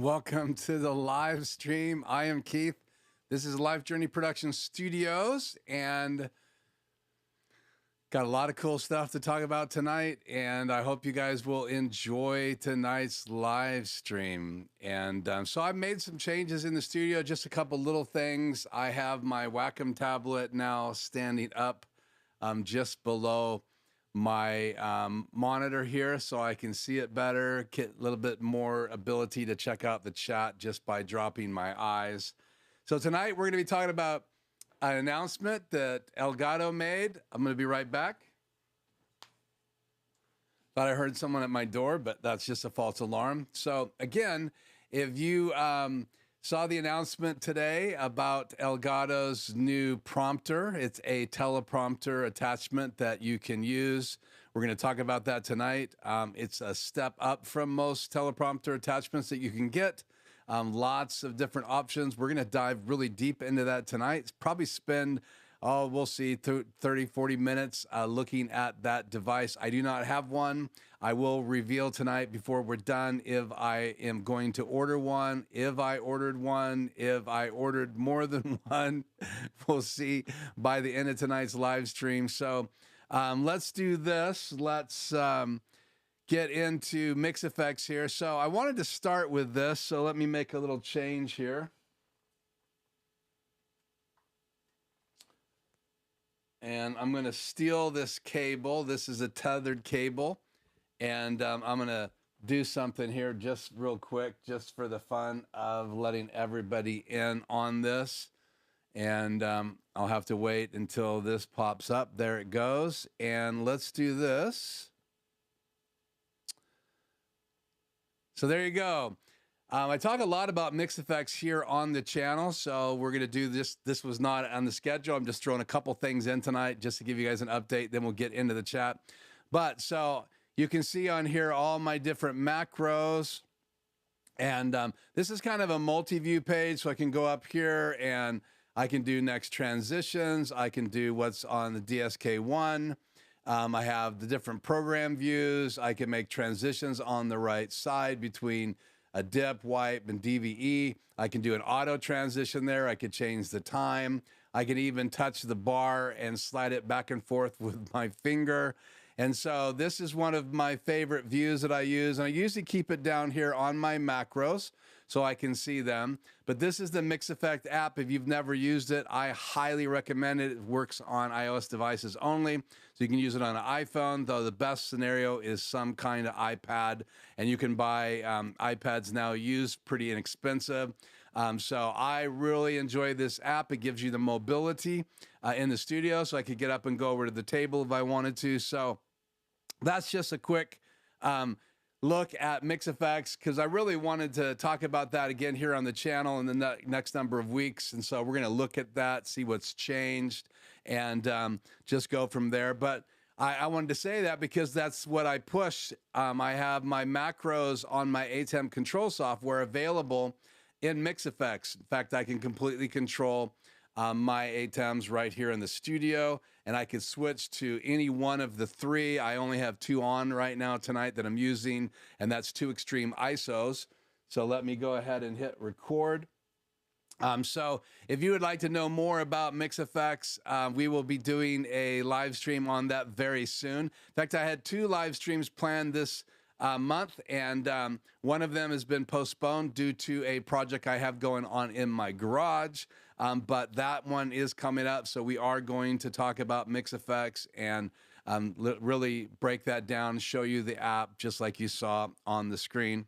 Welcome to the live stream. I am Keith. This is Life Journey Production Studios, and got a lot of cool stuff to talk about tonight, and I hope you guys will enjoy tonight's live stream. And so I've made some changes in the studio, just a couple little things. I have my Webcam tablet now standing up just below my monitor here so I can see it better, get a little bit more ability to check out the chat just by dropping my eyes. So tonight we're going to be talking about an announcement that Elgato made. I'm going to be right back. Thought I heard someone at my door, but that's just a false alarm. So again, if you saw the announcement today about Elgato's new prompter, it's a teleprompter attachment that you can use. We're going to talk about that tonight. It's a step up from most teleprompter attachments that you can get. Lots of different options. We're going to dive really deep into that tonight. Probably spend we'll see 30, 40 minutes looking at that device. I do not have one. I will reveal tonight before we're done if I am going to order one, if I ordered one, if I ordered more than one. We'll see by the end of tonight's live stream. So let's do this. Let's get into MixEffect here. So I wanted to start with this. So let me make a little change here. And I'm going to steal this cable. This is a tethered cable. And I'm going to do something here just real quick, just for the fun of letting everybody in on this. And I'll have to wait until this pops up. There it goes. And let's do this. So there you go. I talk a lot about MixEffect here on the channel, so we're going to do this. This was not on the schedule. I'm just throwing a couple things in tonight just to give you guys an update. Then we'll get into the chat. But so you can see on here all my different macros. And this is kind of a multi-view page, so I can go up here and I can do next transitions. I can do what's on the DSK1. I have the different program views. I can make transitions on the right side between a dip, wipe, and DVE. I can do an auto transition there. I could change the time. I can even touch the bar and slide it back and forth with my finger. And so this is one of my favorite views that I use. And I usually keep it down here on my macros so I can see them. But this is the MixEffect app. If you've never used it, I highly recommend it. It works on iOS devices only. So you can use it on an iPhone, though the best scenario is some kind of iPad. And you can buy iPads now used, pretty inexpensive. So I really enjoy this app. It gives you the mobility in the studio, so I could get up and go over to the table if I wanted to. So that's just a quick look at MixEffect, because I really wanted to talk about that again here on the channel in the next number of weeks. And so we're going to look at that, see what's changed, and just go from there. But I wanted to say that because that's what I push. I have my macros on my ATEM control software available in MixEffect. In fact, I can completely control my ATEMs right here in the studio, and I could switch to any one of the three. I only have two on right now tonight that I'm using, and that's 2 extreme ISOs. So let me go ahead and hit record. So if you would like to know more about MixEffect, we will be doing a live stream on that very soon. In fact, I had 2 live streams planned this month, and one of them has been postponed due to a project I have going on in my garage. But that one is coming up, so we are going to talk about MixEffect and really break that down, show you the app just like you saw on the screen.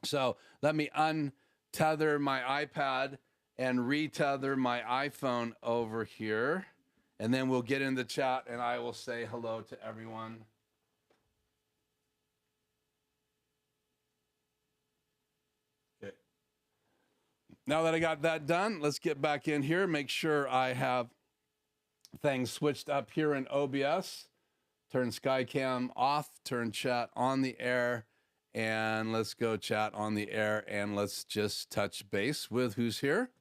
So let me untether my iPad and retether my iPhone over here, and then we'll get in the chat and I will say hello to everyone. Okay. Now that I got that done, let's get back in here, make sure I have things switched up here in OBS. Turn SkyCam off, turn chat on the air, and let's go chat on the air, and let's just touch base with who's here.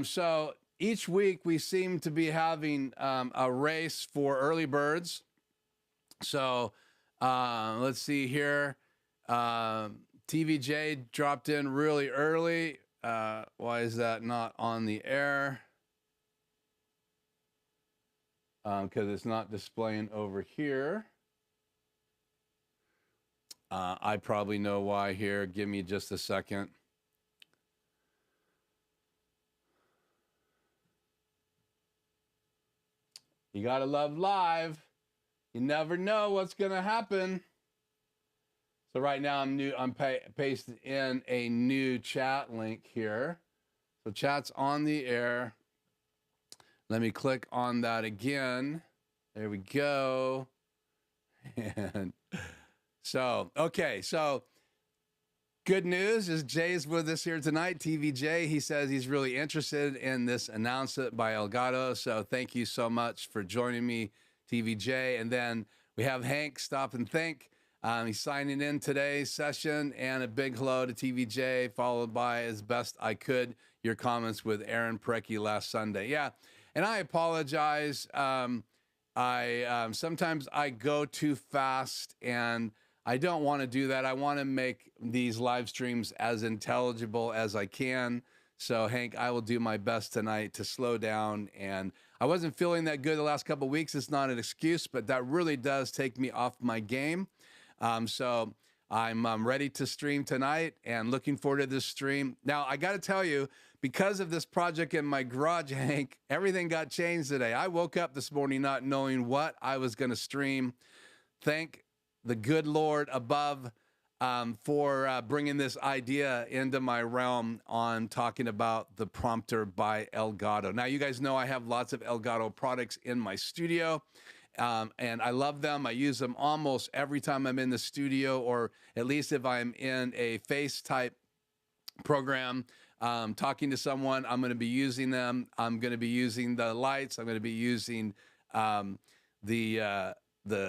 So each week we seem to be having a race for early birds. So let's see here. TVJ dropped in really early. Why is that not on the air? Because it's not displaying over here. I probably know why here. Give me just a second. You gotta love live. You never know what's going to happen. So right now I'm pasting in a new chat link here. So chat's on the air. Let me click on that again. There we go. And so, okay, so good news is Jay's with us here tonight, TVJ. He says he's really interested in this announcement by Elgato. So thank you so much for joining me, TVJ. And then we have Hank, Stop and Think. He's signing in today's session, and a big hello to TVJ, followed by As Best I Could, your comments with Aaron Precky last Sunday. Yeah, and I apologize. Sometimes I go too fast, and I don't want to do that. I want to make these live streams as intelligible as I can. So, Hank, I will do my best tonight to slow down. And I wasn't feeling that good the last couple of weeks. It's not an excuse, but that really does take me off my game. So I'm ready to stream tonight and looking forward to this stream. Now, I got to tell you, because of this project in my garage, Hank, everything got changed today. I woke up this morning not knowing what I was going to stream. Thank the good Lord above for bringing this idea into my realm on talking about the prompter by Elgato. Now, you guys know I have lots of Elgato products in my studio. And I love them. I use them almost every time I'm in the studio, or at least if I'm in a face type program, talking to someone, I'm going to be using them. I'm going to be using the lights. I'm going to be using the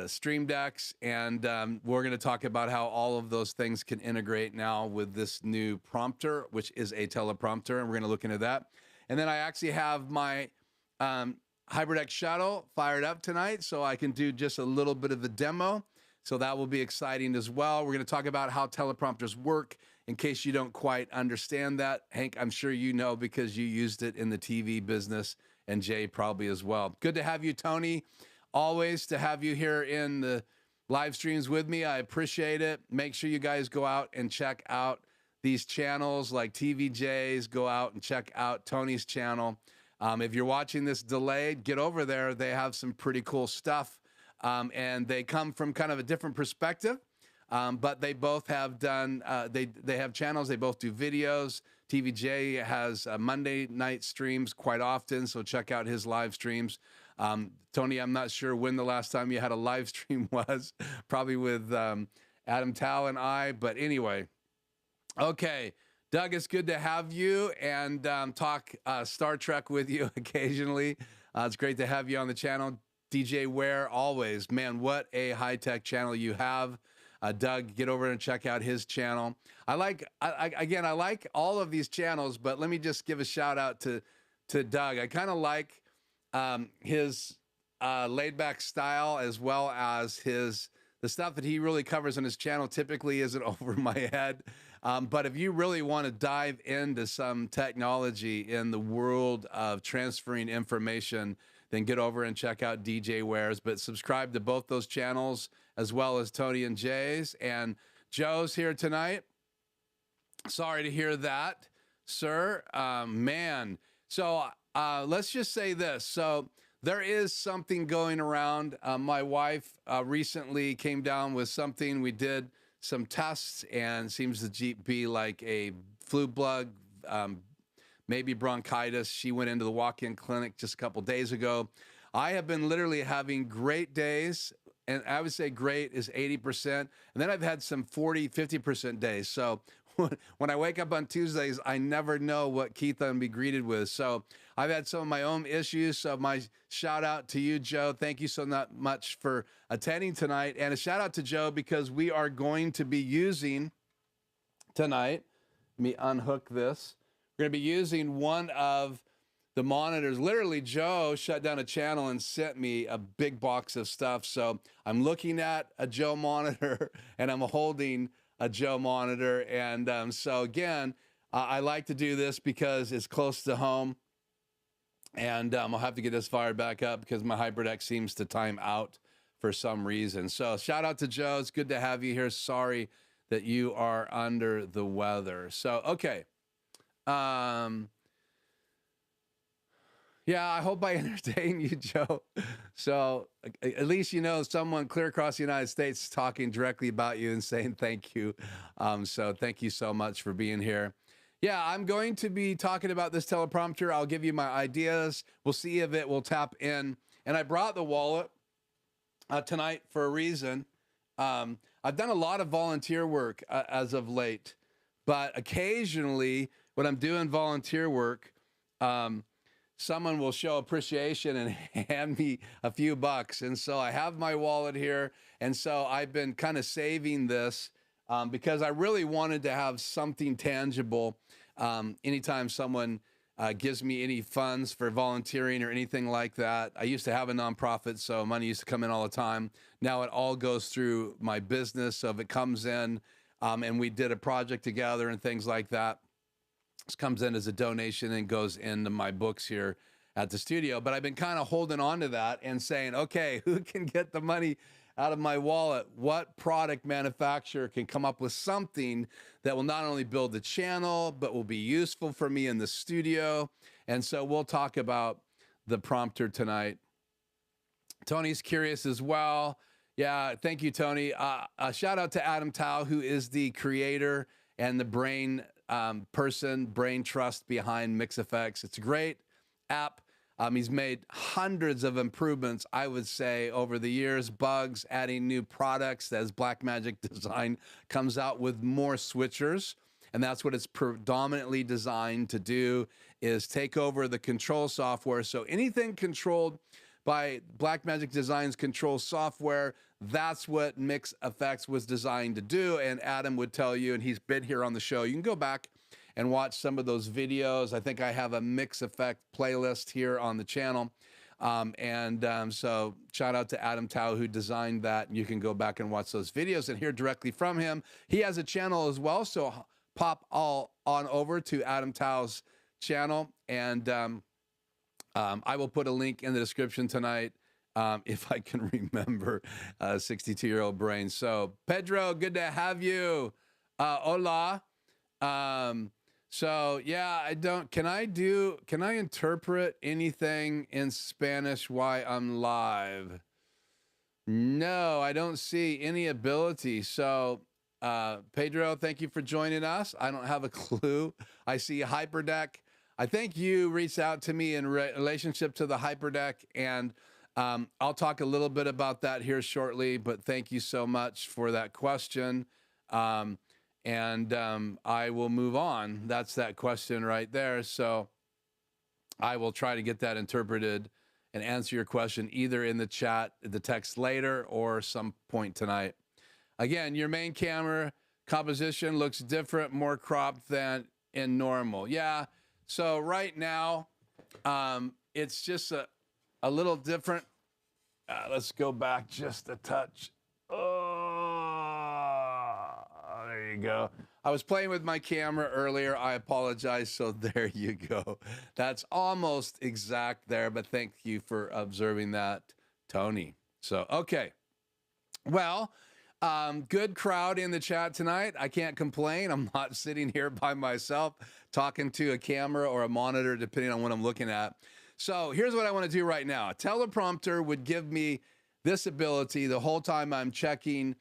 stream decks. And we're going to talk about how all of those things can integrate now with this new prompter, which is a teleprompter. And we're going to look into that. And then I actually have my HybridX shuttle fired up tonight, so I can do just a little bit of a demo. So that will be exciting as well. We're going to talk about how teleprompters work in case you don't quite understand that. Hank, I'm sure you know because you used it in the TV business, and Jay probably as well. Good to have you, Tony. Always to have you here in the live streams with me. I appreciate it. Make sure you guys go out and check out these channels like TVJ's. Go out and check out Tony's channel. If you're watching this delayed, get over there. They have some pretty cool stuff, and they come from kind of a different perspective, but they both have done, they have channels. They both do videos. TVJ has Monday night streams quite often, so check out his live streams. Tony, I'm not sure when the last time you had a live stream was, probably with Adam Tao and I, but anyway. Okay. Doug, it's good to have you and talk Star Trek with you occasionally. It's great to have you on the channel. DJ Ware, always. Man, what a high-tech channel you have. Doug, get over and check out his channel. I like all of these channels, but let me just give a shout-out to Doug. I kind of like his laid-back style, as well as the stuff that he really covers on his channel typically isn't over my head. But if you really want to dive into some technology in the world of transferring information, then get over and check out DJ Wares. But subscribe to both those channels, as well as Tony and Jay's. And Joe's here tonight. Sorry to hear that, sir. Man. So let's just say this. So there is something going around. My wife recently came down with something. We did some tests, and seems to be like a flu bug, maybe bronchitis. She went into the walk-in clinic just a couple days ago. I have been literally having great days, and I would say great is 80%. And then I've had some 40, 50% days. So when I wake up on Tuesdays, I never know what Keith I'm going to be greeted with. So I've had some of my own issues. So my shout out to you, Joe. Thank you so much for attending tonight. And a shout out to Joe, because we are going to be using tonight, let me unhook this. We're going to be using one of the monitors. Literally, Joe shut down a channel and sent me a big box of stuff. So I'm looking at a Joe monitor and I'm holding a Joe monitor. And so again, I like to do this because it's close to home. And I'll have to get this fired back up because my HybridX seems to time out for some reason. So shout out to Joe. It's good to have you here. Sorry that you are under the weather. So, okay. Yeah, I hope I entertain you, Joe. So at least you know someone clear across the United States talking directly about you and saying thank you. So thank you so much for being here. Yeah, I'm going to be talking about this teleprompter. I'll give you my ideas. We'll see if it will tap in. And I brought the wallet tonight for a reason. I've done a lot of volunteer work as of late, but occasionally when I'm doing volunteer work, someone will show appreciation and hand me a few bucks. And so I have my wallet here. And so I've been kind of saving this because I really wanted to have something tangible anytime someone gives me any funds for volunteering or anything like that. I used to have a nonprofit, so money used to come in all the time. Now it all goes through my business. So if it comes in and we did a project together and things like that, this comes in as a donation and goes into my books here at the studio. But I've been kind of holding on to that and saying, okay, who can get the money out of my wallet? What product manufacturer can come up with something that will not only build the channel, but will be useful for me in the studio? And so we'll talk about the prompter tonight. Tony's curious as well. Yeah, thank you, Tony. A shout out to Adam Tao, who is the creator and the brain trust behind MixEffect. It's a great app. He's made hundreds of improvements, I would say, over the years, bugs, adding new products as Blackmagic Design comes out with more switchers. And that's what it's predominantly designed to do, is take over the control software. So anything controlled by Blackmagic Design's control software, that's what MixEffect was designed to do. And Adam would tell you, and he's been here on the show, you can go back and watch some of those videos. I think I have a MixEffect playlist here on the channel. So shout out to Adam Tao, who designed that. You can go back and watch those videos and hear directly from him. He has a channel as well, so pop all on over to Adam Tao's channel, and I will put a link in the description tonight if I can remember 62-year-old brain. So Pedro, good to have you. Hola. So yeah, can I interpret anything in Spanish while I'm live? No, I don't see any ability. So Pedro, thank you for joining us. I don't have a clue. I see Hyperdeck. I think you reached out to me in relationship to the Hyperdeck, and I'll talk a little bit about that here shortly, but thank you so much for that question. I will move on. That's that question right there. So I will try to get that interpreted and answer your question either in the chat, the text later, or some point tonight. Again, your main camera composition looks different, more cropped than in normal. Yeah. So right now, it's just a little different. Let's go back just a touch. Oh, there you go. I was playing with my camera earlier. I apologize. So there you go. That's almost exact there, but thank you for observing that, Tony. So, okay. Well, good crowd in the chat tonight. I can't complain. I'm not sitting here by myself talking to a camera or a monitor, depending on what I'm looking at. So here's what I want to do right now. A teleprompter would give me this ability the whole time I'm checking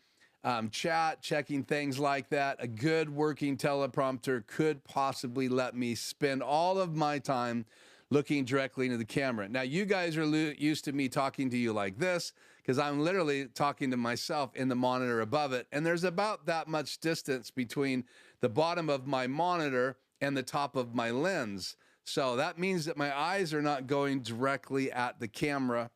chat, checking things like that. A good working teleprompter could possibly let me spend all of my time looking directly into the camera. Now, you guys are used to me talking to you like this, because I'm literally talking to myself in the monitor above it. And there's about that much distance between the bottom of my monitor and the top of my lens. So that means that my eyes are not going directly at the camera.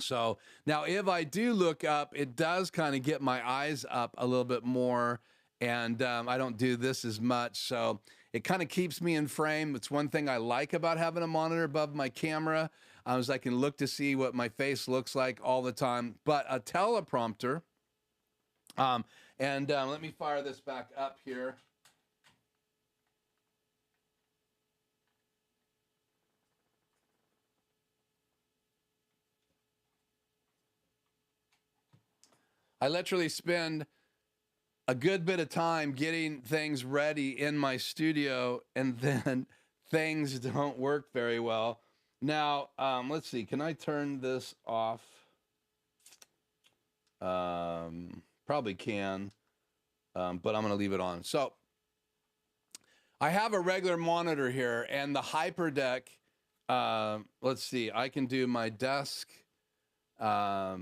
So now if I do look up, it does kind of get my eyes up a little bit more, and I don't do this as much. So it kind of keeps me in frame. It's one thing I like about having a monitor above my camera, is I can look to see what my face looks like all the time. But a teleprompter, let me fire this back up here. I literally spend a good bit of time getting things ready in my studio, and then things don't work very well. Now, let's see. Can I turn this off? Probably can, but I'm going to leave it on. So I have a regular monitor here, and the HyperDeck, let's see. I can do my desk. I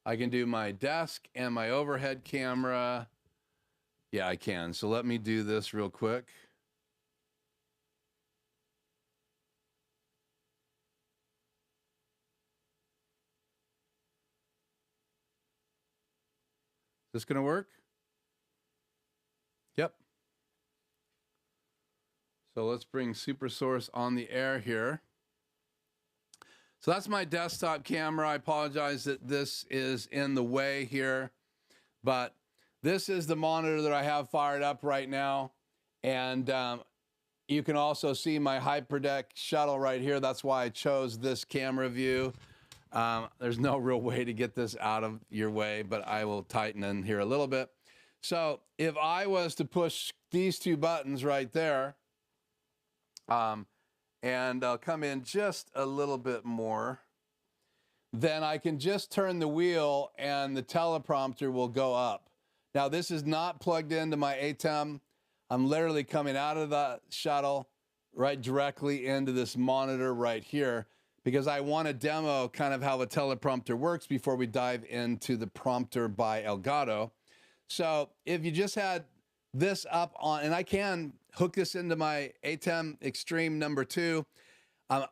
can do my desk and my overhead camera. Yeah, I can. So let me do this real quick. Is this going to work? Yep. So let's bring SuperSource on the air here. So that's my desktop camera. I apologize that this is in the way here, but this is the monitor that I have fired up right now. And you can also see my HyperDeck shuttle right here. That's why I chose this camera view. There's no real way to get this out of your way, but I will tighten in here a little bit. So if I was to push these two buttons right there, and I'll come in just a little bit more, then I can just turn the wheel and the teleprompter will go up. Now this is not plugged into my ATEM. I'm literally coming out of the shuttle right directly into this monitor right here, because I want to demo kind of how a teleprompter works before we dive into the prompter by Elgato. So if you just had this up on, and I can hook this into my ATEM Extreme #2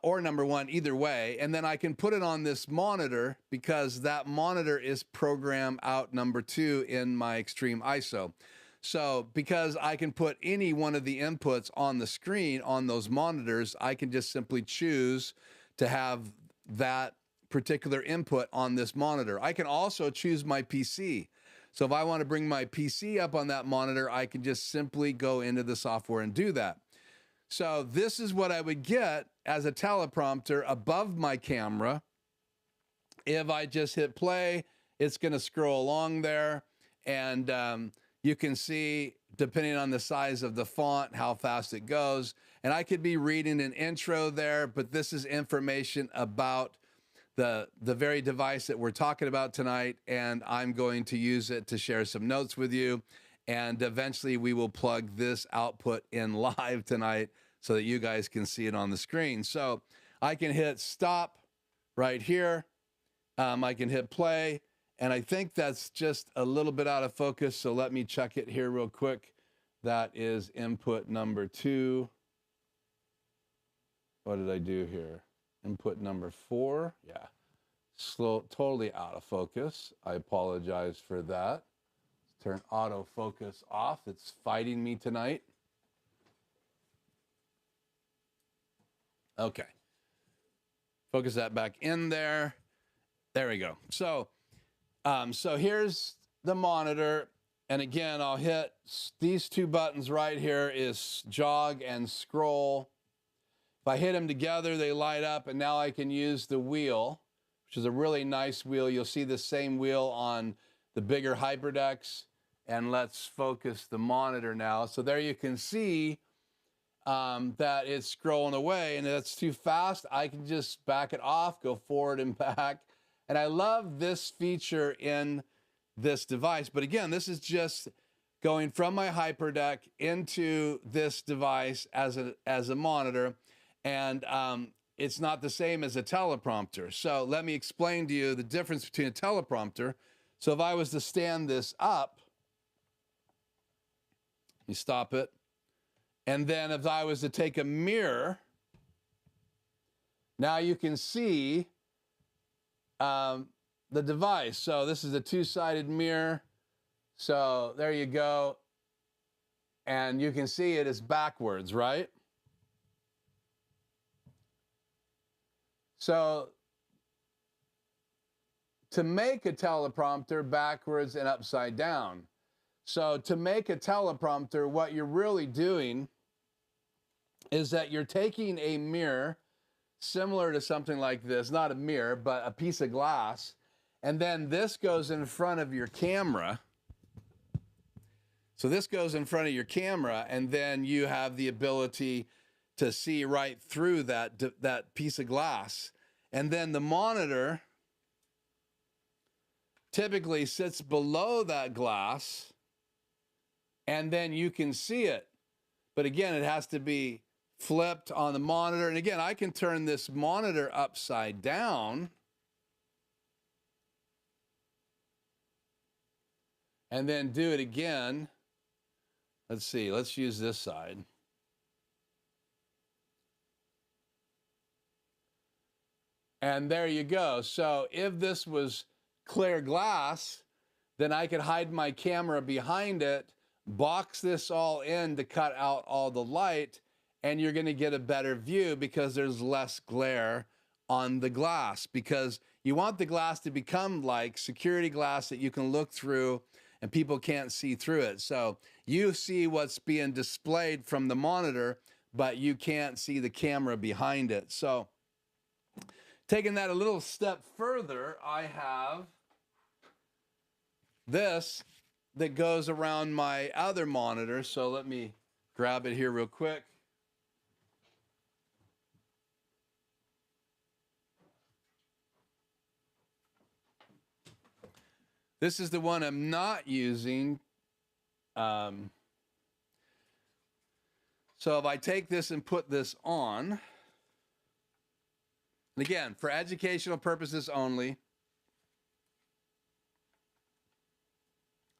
or #1, either way, and then I can put it on this monitor because that monitor is program out #2 in my Extreme ISO. So because I can put any one of the inputs on the screen on those monitors, I can just simply choose to have that particular input on this monitor. I can also choose my PC. So if I want to bring my PC up on that monitor, I can just simply go into the software and do that. So this is what I would get as a teleprompter above my camera. If I just hit play, it's going to scroll along there, and you can see, depending on the size of the font, how fast it goes. And I could be reading an intro there, but this is information about the very device that we're talking about tonight, and I'm going to use it to share some notes with you. And eventually we will plug this output in live tonight so that you guys can see it on the screen. So I can hit stop right here. I can hit play, and I think that's just a little bit out of focus, so let me check it here real quick. That is input #2. What did I do here? Input #4. Yeah, totally out of focus. I apologize for that. Let's turn autofocus off. It's fighting me tonight. Okay. Focus that back in there. There we go. So, so here's the monitor. And again, I'll hit these two buttons right here, is jog and scroll. If I hit them together, they light up, and now I can use the wheel, which is a really nice wheel. You'll see the same wheel on the bigger HyperDecks. And let's focus the monitor now. So there you can see that it's scrolling away, and if that's too fast, I can just back it off, go forward and back. And I love this feature in this device. But again, this is just going from my HyperDeck into this device as a monitor. And it's not the same as a teleprompter. So let me explain to you the difference between a teleprompter. So if I was to stand this up, you stop it. And then if I was to take a mirror, now you can see the device. So this is a two-sided mirror. So there you go. And you can see it is backwards, right? So to make a teleprompter backwards and upside down. So to make a teleprompter, what you're really doing is that you're taking a mirror similar to something like this, not a mirror, but a piece of glass, and then this goes in front of your camera. So this goes in front of your camera, and then you have the ability to see right through that piece of glass. And then the monitor typically sits below that glass, and then you can see it. But again, it has to be flipped on the monitor. And again, I can turn this monitor upside down and then do it again. Let's see, let's use this side. And there you go. So if this was clear glass, then I could hide my camera behind it, box this all in to cut out all the light, and you're going to get a better view because there's less glare on the glass, because you want the glass to become like security glass that you can look through and people can't see through it. So you see what's being displayed from the monitor, but you can't see the camera behind it. So taking that a little step further, I have this that goes around my other monitor. So let me grab it here real quick. This is the one I'm not using. So if I take this and put this on, and again, for educational purposes only,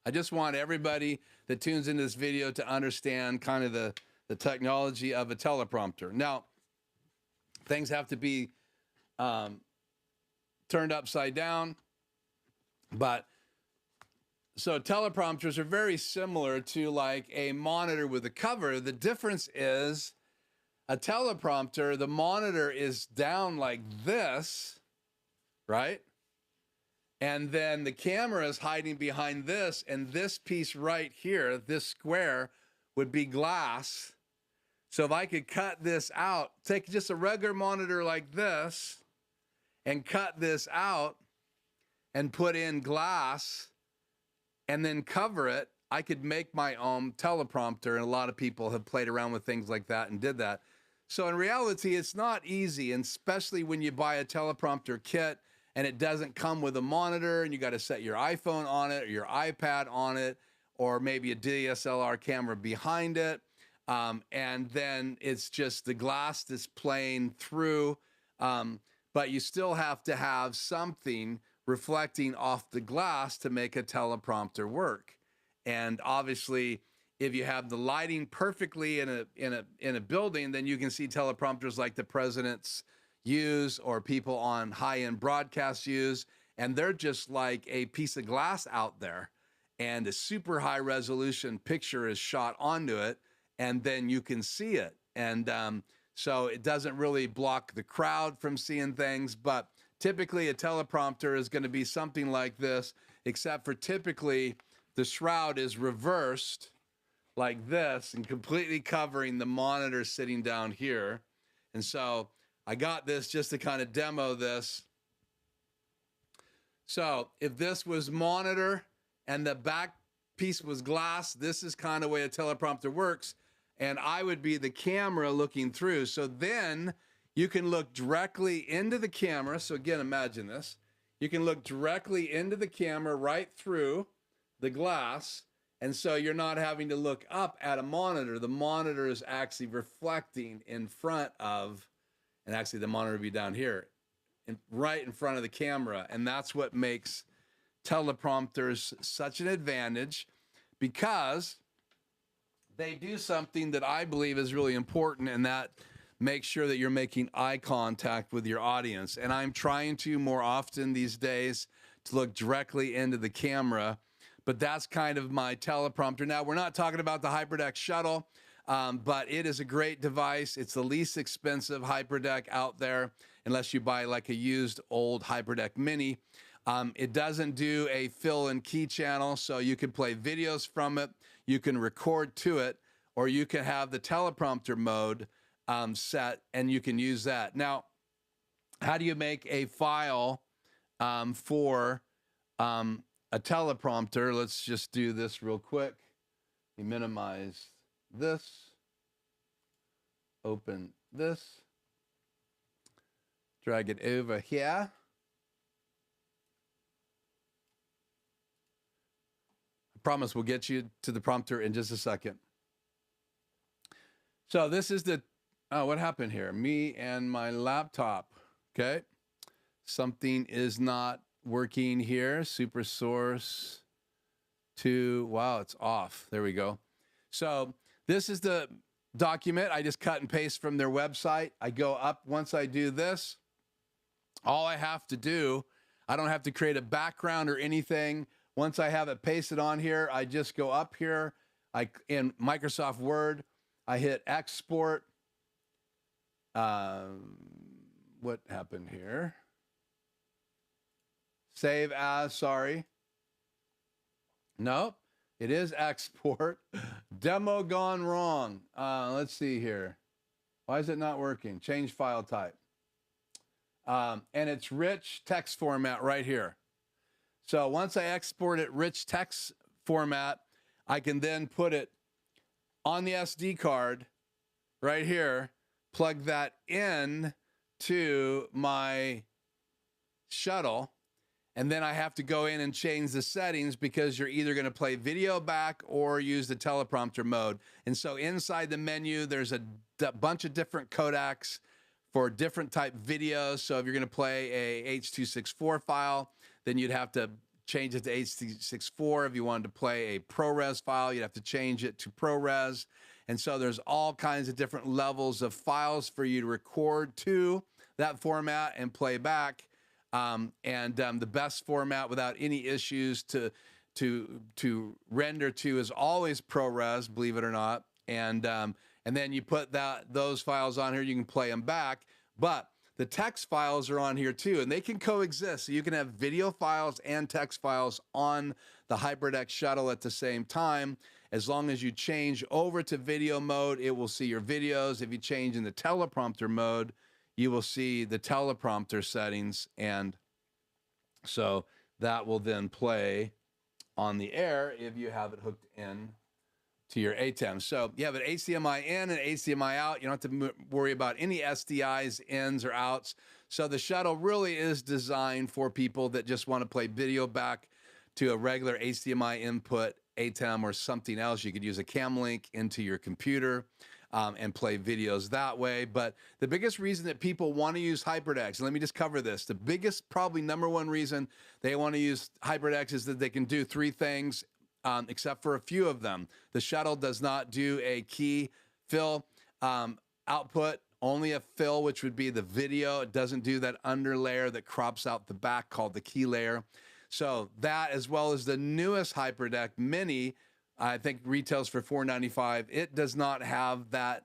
I just want everybody that tunes into this video to understand kind of the technology of a teleprompter. Now, things have to be turned upside down, but so teleprompters are very similar to like a monitor with a cover. The difference is a teleprompter, the monitor is down like this, right? And then the camera is hiding behind this, and this piece right here, this square, would be glass. So if I could cut this out, take just a regular monitor like this and cut this out and put in glass and then cover it, I could make my own teleprompter, and a lot of people have played around with things like that and did that. So in reality, it's not easy, and especially when you buy a teleprompter kit and it doesn't come with a monitor and you got to set your iPhone on it or your iPad on it, or maybe a DSLR camera behind it. And then it's just the glass that's playing through, but you still have to have something reflecting off the glass to make a teleprompter work. And obviously, if you have the lighting perfectly in a building, then you can see teleprompters like the presidents use or people on high-end broadcasts use, and they're just like a piece of glass out there, and a super high resolution picture is shot onto it, and then you can see it. And so it doesn't really block the crowd from seeing things, but typically a teleprompter is going to be something like this, except for typically the shroud is reversed like this and completely covering the monitor sitting down here. And so I got this just to kind of demo this. So if this was monitor and the back piece was glass, this is kind of the way a teleprompter works. And I would be the camera looking through. So then you can look directly into the camera. So again, imagine this. You can look directly into the camera right through the glass. And so you're not having to look up at a monitor. The monitor is actually reflecting in front of, and actually the monitor would be down here, right in front of the camera. And that's what makes teleprompters such an advantage, because they do something that I believe is really important, and that make sure that you're making eye contact with your audience. And I'm trying to more often these days to look directly into the camera, but that's kind of my teleprompter. Now, we're not talking about the HyperDeck Shuttle, but it is a great device. It's the least expensive HyperDeck out there, unless you buy like a used old HyperDeck Mini. It doesn't do a fill and key channel, so you can play videos from it, you can record to it, or you can have the teleprompter mode set, and you can use that. Now, how do you make a file for a teleprompter? Let's just do this real quick. You minimize this. open this, drag it over here. I promise we'll get you to the prompter in just a second. So this is the, oh, what happened here? Me and my laptop, okay? Something is not working here. Super source to, wow, it's off. There we go. So this is the document. I just cut and paste from their website. I go up. Once I do this, all I have to do, I don't have to create a background or anything. Once I have it pasted on here, I just go up here. In Microsoft Word, I hit export. What happened here? Save as, sorry. Nope, it is export. Demo gone wrong. Let's see here. Why is it not working? Change file type. And it's rich text format right here. So once I export it rich text format, I can then put it on the SD card right here, plug that in to my shuttle, and then I have to go in and change the settings because you're either going to play video back or use the teleprompter mode. And so inside the menu, there's a bunch of different codecs for different type videos. So if you're going to play a H.264 file, then you'd have to change it to H.264. If you wanted to play a ProRes file, you'd have to change it to ProRes. And so there's all kinds of different levels of files for you to record to that format and play back. The best format without any issues to render to is always ProRes, believe it or not. And then you put those files on here, you can play them back. But the text files are on here too, and they can coexist. So you can have video files and text files on the HyperDeck shuttle at the same time. As long as you change over to video mode, it will see your videos. If you change in the teleprompter mode, you will see the teleprompter settings, and so that will then play on the air if you have it hooked in to your ATEM. So you have an HDMI in and HDMI out. You don't have to worry about any SDIs, ins or outs. So the shuttle really is designed for people that just want to play video back to a regular HDMI input, ATEM or something else. You could use a cam link into your computer and play videos that way. But the biggest reason that people want to use HyperDecks, and let me just cover this, the biggest, probably number one reason they want to use HyperDecks is that they can do three things, except for a few of them. The shuttle does not do a key fill output, only a fill, which would be the video. It doesn't do that underlayer that crops out the back called the key layer. So that, as well as the newest HyperDeck Mini, I think retails for $495. It does not have that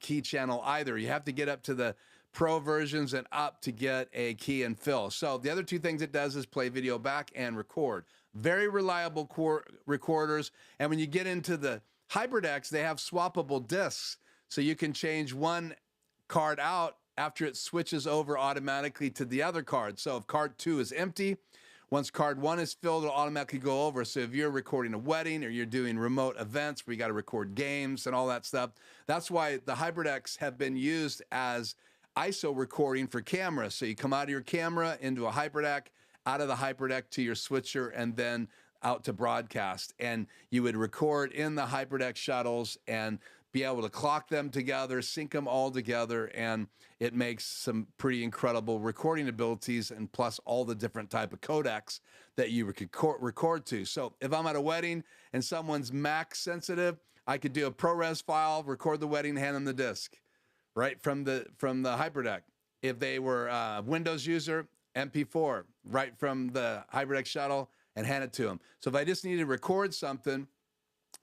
key channel either. You have to get up to the Pro versions and up to get a key and fill. So the other two things it does is play video back and record. Very reliable recorders. And when you get into the HyperDecks, they have swappable discs. So you can change one card out after it switches over automatically to the other card. So if card 2 is empty, once card 1 is filled, it'll automatically go over. So if you're recording a wedding or you're doing remote events where you got to record games and all that stuff, that's why the HyperDecks have been used as ISO recording for cameras. So you come out of your camera into a HyperDeck, out of the HyperDeck to your switcher, and then out to broadcast. And you would record in the HyperDeck shuttles and be able to clock them together, sync them all together, and it makes some pretty incredible recording abilities, and plus all the different type of codecs that you could record to. So if I'm at a wedding and someone's Mac sensitive, I could do a ProRes file, record the wedding, hand them the disc, right from the HyperDeck. If they were a Windows user, MP4, right from the HyperDeck shuttle, and hand it to them. So if I just need to record something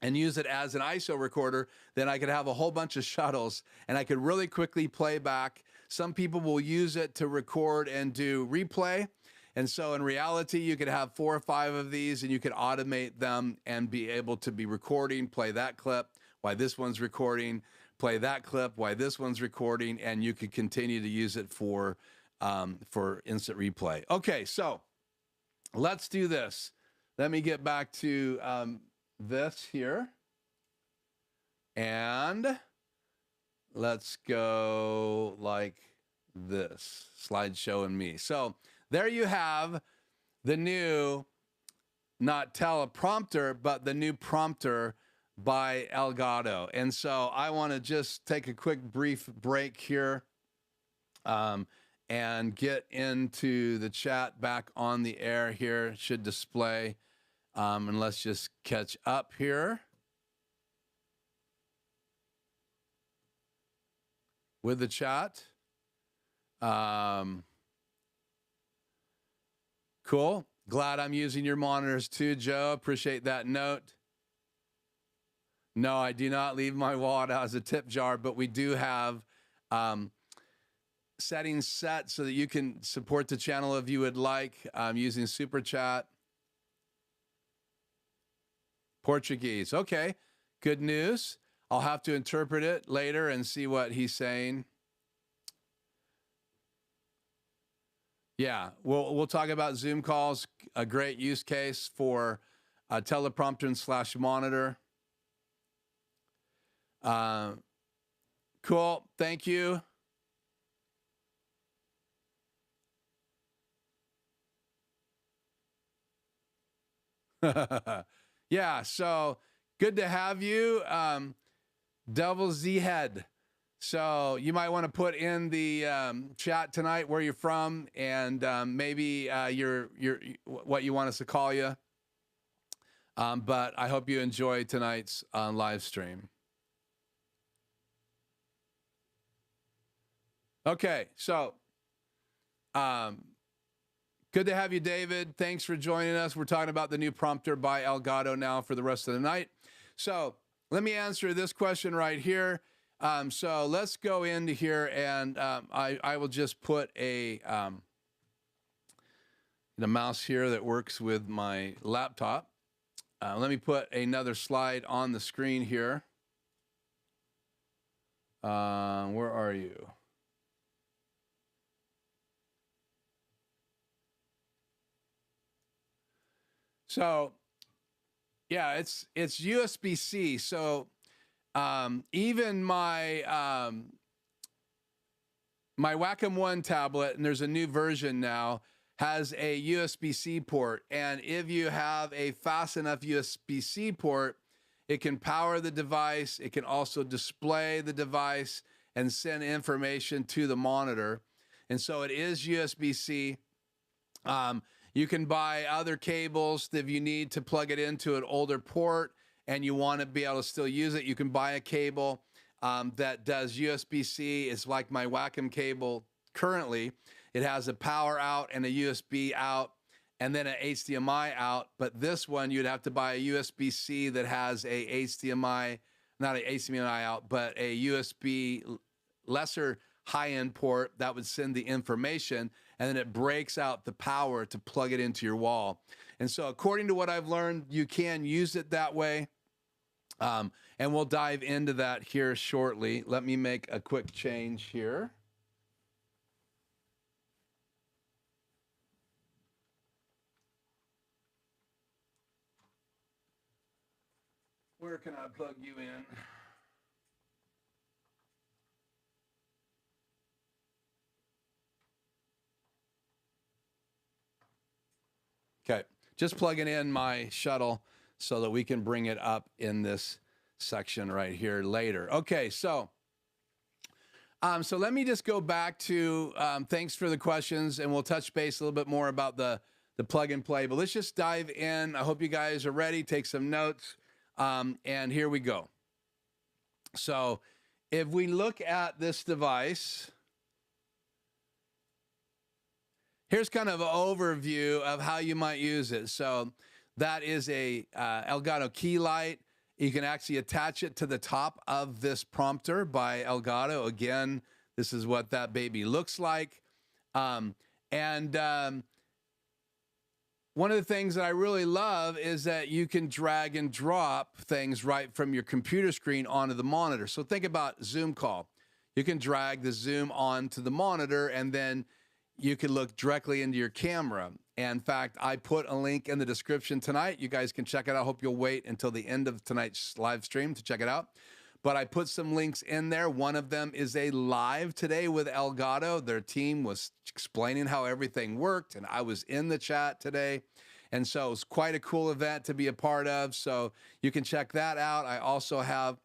and use it as an ISO recorder, then I could have a whole bunch of shuttles and I could really quickly play back. Some people will use it to record and do replay. And so in reality, you could have 4 or 5 of these and you could automate them and be able to be recording, play that clip while this one's recording, play that clip while this one's recording, and you could continue to use it for instant replay. Okay, so let's do this. Let me get back to this here. And let's go like this, slideshow and me. So there you have the new, not teleprompter, but the new prompter by Elgato. And so I want to just take a quick brief break here and get into the chat back on the air here. It should display. And let's just catch up here with the chat. Cool. Glad I'm using your monitors too, Joe. Appreciate that note. No, I do not leave my wallet out as a tip jar, but we do have settings set so that you can support the channel if you would like, using Super Chat. Portuguese. Okay, good news. I'll have to interpret it later and see what he's saying. Yeah, we'll talk about Zoom calls, a great use case for a teleprompter and / monitor. Cool, thank you. Yeah, so good to have you, Devil Z Head. So you might want to put in the chat tonight where you're from and maybe what you want us to call you. But I hope you enjoy tonight's live stream. Okay, so good to have you, David. Thanks for joining us. We're talking about the new prompter by Elgato now for the rest of the night. So let me answer this question right here. So let's go into here, and I will just put the mouse here that works with my laptop. Let me put another slide on the screen here. Where are you? So, yeah, it's USB-C. So even my my Wacom One tablet, and there's a new version now, has a USB-C port. And if you have a fast enough USB-C port, it can power the device. It can also display the device and send information to the monitor. And so it is USB-C. You can buy other cables if you need to plug it into an older port and you want to be able to still use it. You can buy a cable that does USB-C. It's like my Wacom cable currently. It has a power out and a USB out and then an HDMI out. But this one, you'd have to buy a USB-C that has a HDMI, not a HDMI out, but a USB lesser high-end port that would send the information, and then it breaks out the power to plug it into your wall. And so according to what I've learned, you can use it that way. And we'll dive into that here shortly. Let me make a quick change here. Where can I plug you in? Okay, just plugging in my shuttle so that we can bring it up in this section right here later. Okay, so let me just go back to thanks for the questions, and we'll touch base a little bit more about the plug and play. But let's just dive in. I hope you guys are ready. Take some notes, and here we go. So if we look at this device, here's kind of an overview of how you might use it. So that is a Elgato key light. You can actually attach it to the top of this prompter by Elgato. Again, this is what that baby looks like. One of the things that I really love is that you can drag and drop things right from your computer screen onto the monitor. So think about Zoom call. You can drag the Zoom onto the monitor, and then you can look directly into your camera. And in fact, I put a link in the description tonight. You guys can check it out. I hope you'll wait until the end of tonight's live stream to check it out. but I put some links in there. One of them is a live today with Elgato. Their team was explaining how everything worked, and I was in the chat today. And so it was quite a cool event to be a part of. So you can check that out. I also have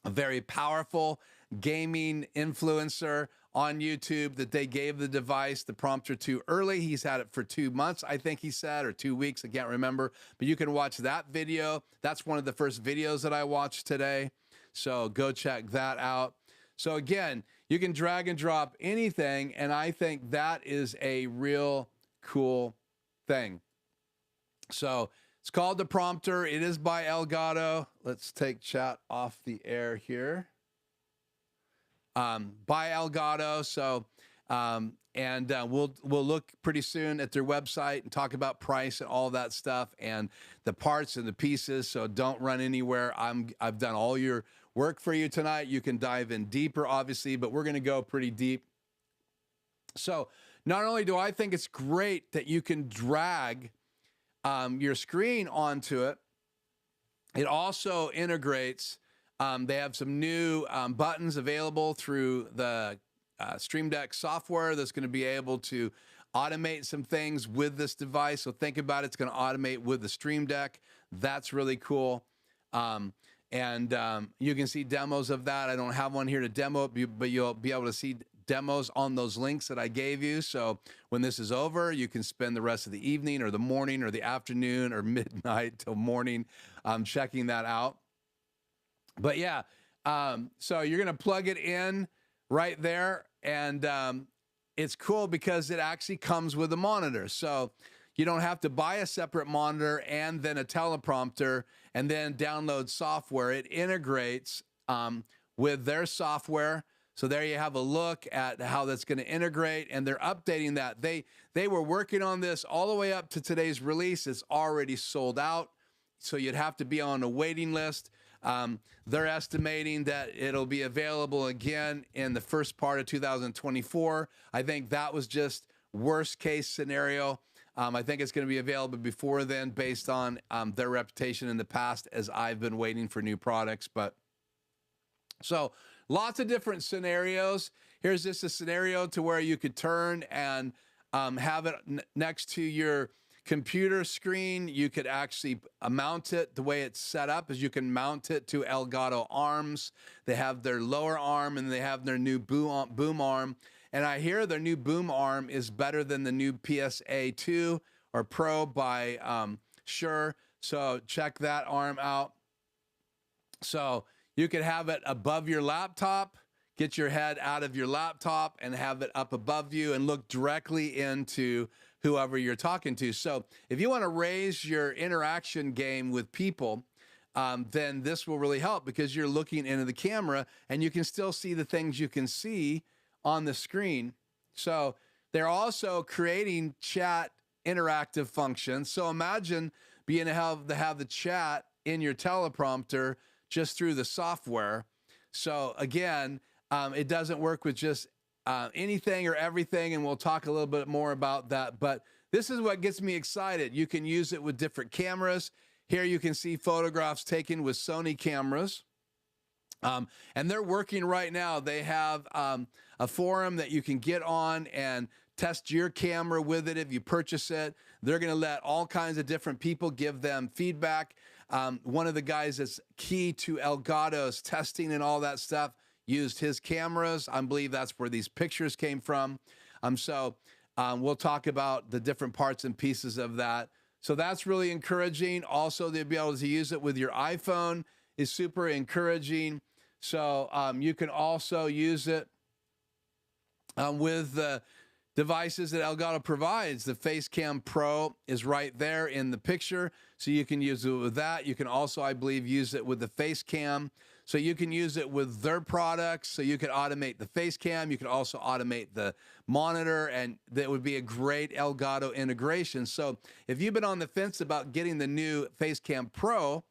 a very powerful gaming influencer on YouTube that they gave the device, the Prompter, to early. He's had it for 2 months, I think he said, or 2 weeks. I can't remember. But you can watch that video. That's one of the first videos that I watched today. So go check that out. So again, you can drag and drop anything, and I think that is a real cool thing. So it's called the Prompter. It is by Elgato. Let's take chat off the air here. By Elgato. So, we'll look pretty soon at their website and talk about price and all that stuff and the parts and the pieces. So don't run anywhere. I've done all your work for you tonight. You can dive in deeper, obviously, but we're going to go pretty deep. So not only do I think it's great that you can drag your screen onto it, it also integrates. They have some new buttons available through the Stream Deck software that's going to be able to automate some things with this device. So think about it. It's going to automate with the Stream Deck. That's really cool. You can see demos of that. I don't have one here to demo it, but you'll be able to see demos on those links that I gave you. So when this is over, you can spend the rest of the evening or the morning or the afternoon or midnight till morning checking that out. But yeah, so you're going to plug it in right there. And it's cool because it actually comes with a monitor. So you don't have to buy a separate monitor and then a teleprompter and then download software. It integrates with their software. So there you have a look at how that's going to integrate, and they're updating that. They were working on this all the way up to today's release. It's already sold out. So you'd have to be on a waiting list. They're estimating that it'll be available again in the first part of 2024. I think that was just worst case scenario. I think it's going to be available before then based on their reputation in the past as I've been waiting for new products. But so lots of different scenarios. Here's just a scenario to where you could turn and have it next to your computer screen. You could actually mount it. The way it's set up is you can mount it to Elgato arms. They have their lower arm and they have their new boom arm. And I hear their new boom arm is better than the new PSA 2 or Pro by Shure. So check that arm out. So you could have it above your laptop, get your head out of your laptop and have it up above you and look directly into whoever you're talking to. So if you want to raise your interaction game with people, then this will really help because you're looking into the camera and you can still see the things you can see on the screen. So they're also creating chat interactive functions. So imagine being able to have the chat in your teleprompter just through the software. So again, it doesn't work with just anything or everything, and we'll talk a little bit more about that. But this is what gets me excited. You can use it with different cameras. Here you can see photographs taken with Sony cameras. And they're working right now. They have a forum that you can get on and test your camera with it if you purchase it. They're going to let all kinds of different people give them feedback. One of the guys that's key to Elgato's testing and all that stuff used his cameras. I believe that's where these pictures came from. We'll talk about the different parts and pieces of that. So that's really encouraging. Also, they'll be able to use it with your iPhone is super encouraging. So you can also use it with the devices that Elgato provides. The Facecam Pro is right there in the picture. So you can use it with that. You can also, I believe, use it with the Facecam. So you can use it with their products. So you can automate the Facecam. You can also automate the monitor, and that would be a great Elgato integration. So if you've been on the fence about getting the new Facecam Pro,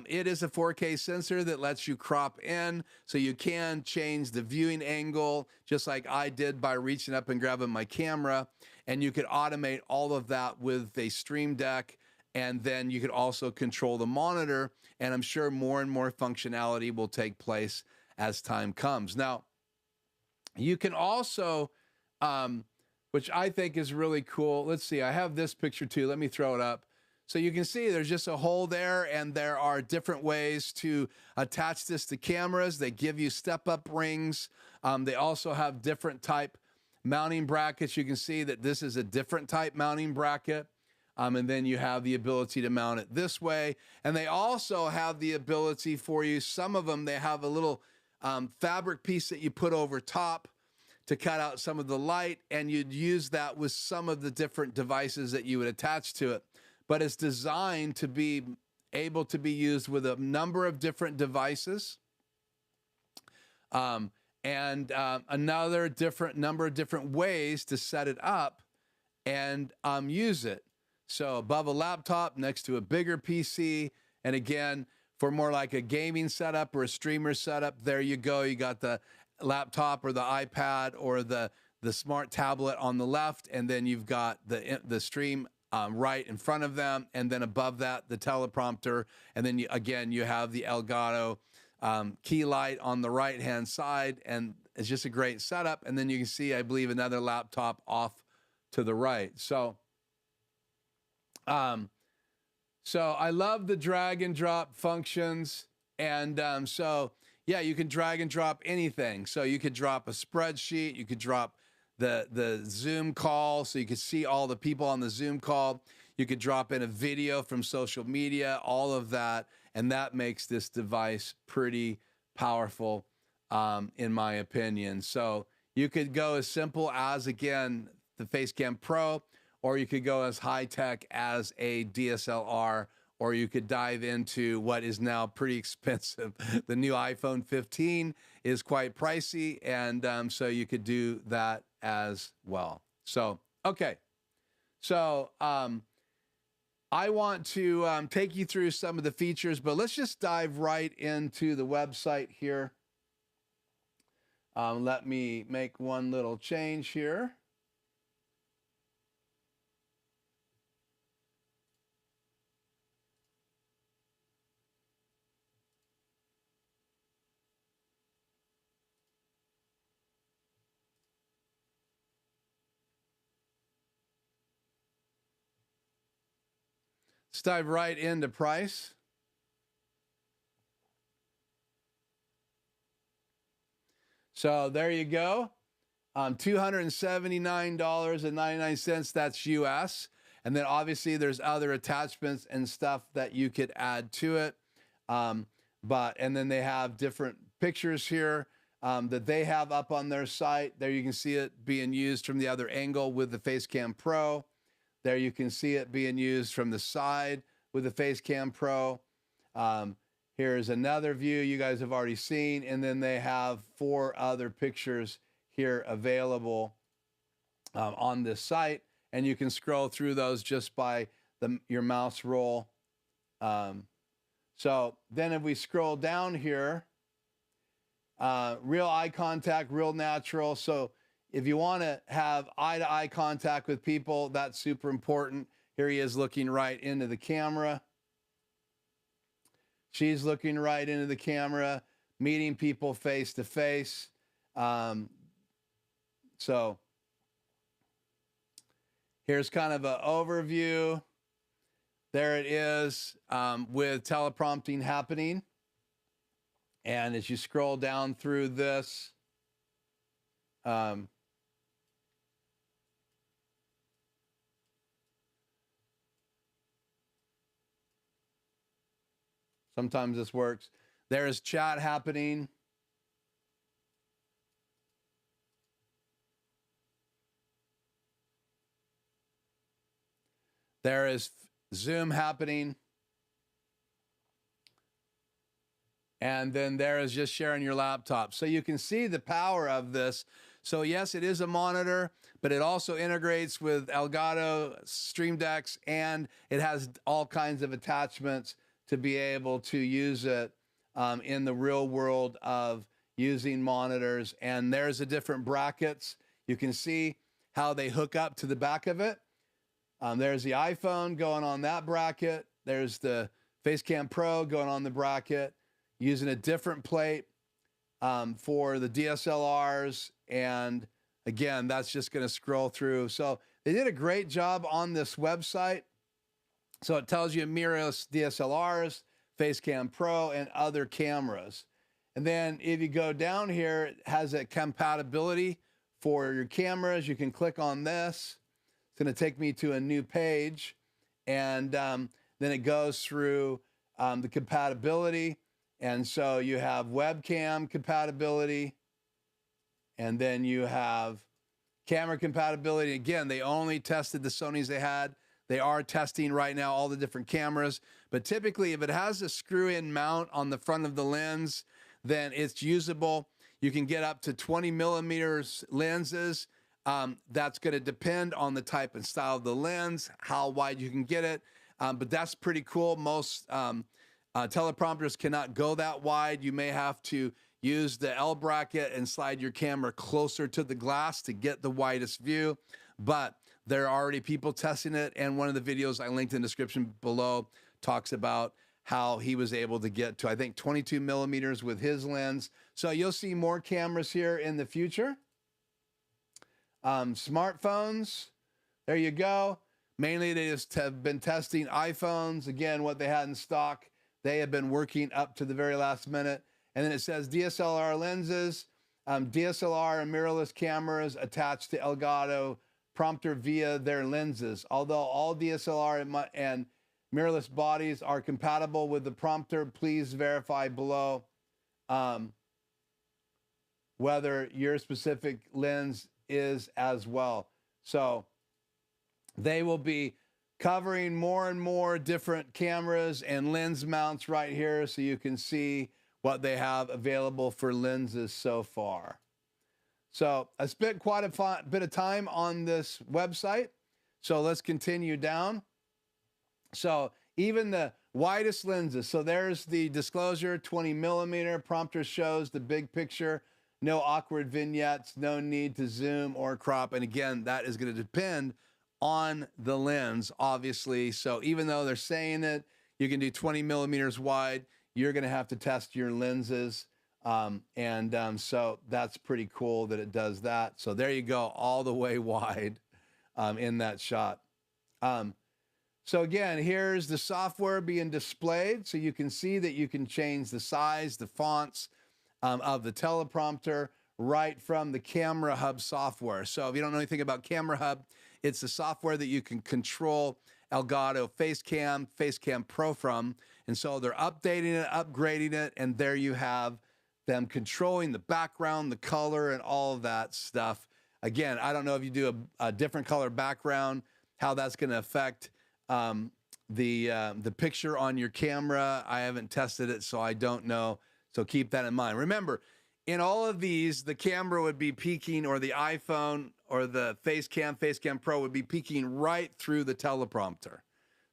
it is a 4K sensor that lets you crop in, so you can change the viewing angle, just like I did by reaching up and grabbing my camera. And you could automate all of that with a Stream Deck And then you could also control the monitor, and I'm sure more and more functionality will take place as time comes. Now, you can also, which I think is really cool. Let's see, I have this picture too. Let me throw it up. So you can see there's just a hole there, and there are different ways to attach this to cameras. They give you step-up rings. They also have different type mounting brackets. You can see that this is a different type mounting bracket. And then you have the ability to mount it this way. And they also have the ability for you, some of them, they have a little fabric piece that you put over top to cut out some of the light, and you'd use that with some of the different devices that you would attach to it. But it's designed to be able to be used with a number of different devices. And another number of different ways to set it up and use it. So above a laptop, next to a bigger PC, and again, for more like a gaming setup or a streamer setup, there you go. You got the laptop or the iPad or the smart tablet on the left, and then you've got the stream right in front of them, and then above that, the teleprompter, and then again, you have the Elgato key light on the right-hand side, and it's just a great setup. And then you can see, I believe, another laptop off to the right. So I love the drag and drop functions. And so, yeah, you can drag and drop anything. So you could drop a spreadsheet, you could drop the Zoom call so you could see all the people on the Zoom call. You could drop in a video from social media, all of that. And that makes this device pretty powerful, in my opinion. So you could go as simple as, again, the Facecam Pro, or you could go as high-tech as a DSLR, or you could dive into what is now pretty expensive. The new iPhone 15 is quite pricey, and so you could do that as well. So, okay. So I want to take you through some of the features, but let's just dive right into the website here. Let me make one little change here. Let's dive right into price. So there you go. $279.99. That's US. And then obviously there's other attachments and stuff that you could add to it. And then they have different pictures here that they have up on their site. There you can see it being used from the other angle with the Facecam Pro. There you can see it being used from the side with the Facecam Pro. Here's another view you guys have already seen. And then they have 4 other pictures here available on this site. And you can scroll through those just by your mouse roll. So then if we scroll down here, real eye contact, real natural. So if you want to have eye-to-eye contact with people, that's super important. Here he is looking right into the camera. She's looking right into the camera, meeting people face to face. So here's kind of an overview. There it is with teleprompting happening. And as you scroll down through this, sometimes this works. There's chat happening. There is Zoom happening. And then there is just sharing your laptop. So you can see the power of this. So yes, it is a monitor, but it also integrates with Elgato Stream Decks, and it has all kinds of attachments to be able to use it in the real world of using monitors. And there's the different brackets. You can see how they hook up to the back of it. There's the iPhone going on that bracket. There's the Facecam Pro going on the bracket, using a different plate for the DSLRs. And again, that's just going to scroll through. So they did a great job on this website. So it tells you mirrorless DSLRs, Facecam Pro, and other cameras. And then if you go down here, it has a compatibility for your cameras. You can click on this. It's going to take me to a new page. And then it goes through the compatibility. And so you have webcam compatibility. And then you have camera compatibility. Again, they only tested the Sonys they had. They are testing right now all the different cameras. But typically, if it has a screw-in mount on the front of the lens, then it's usable. You can get up to 20 millimeters lenses. That's going to depend on the type and style of the lens, how wide you can get it. But that's pretty cool. Most teleprompters cannot go that wide. You may have to use the L bracket and slide your camera closer to the glass to get the widest view. But there are already people testing it. And one of the videos I linked in the description below talks about how he was able to get to, I think, 22 millimeters with his lens. So you'll see more cameras here in the future. Smartphones, there you go. Mainly they just have been testing iPhones. Again, what they had in stock, they have been working up to the very last minute. And then it says DSLR lenses, DSLR and mirrorless cameras attached to Elgato Prompter via their lenses. Although all DSLR and mirrorless bodies are compatible with the prompter, please verify below whether your specific lens is as well. So they will be covering more and more different cameras and lens mounts right here, so you can see what they have available for lenses so far. So I spent quite a bit of time on this website. So let's continue down. So even the widest lenses. So there's the disclosure, 20 millimeter. Prompter shows the big picture. No awkward vignettes, no need to zoom or crop. And again, that is going to depend on the lens, obviously. So even though they're saying that you can do 20 millimeters wide, you're going to have to test your lenses. So that's pretty cool that it does that. So there you go, all the way wide in that shot. So again, here's the software being displayed. So you can see that you can change the size, the fonts of the teleprompter right from the Camera Hub software. So if you don't know anything about Camera Hub, it's the software that you can control Elgato Facecam Pro from. And so they're updating it, upgrading it, and there you have them controlling the background, the color, and all of that stuff. Again, I don't know if you do a different color background, how that's going to affect the picture on your camera. I haven't tested it, so I don't know. So keep that in mind. Remember, in all of these, the camera would be peeking, or the iPhone or the Facecam Pro would be peeking right through the teleprompter.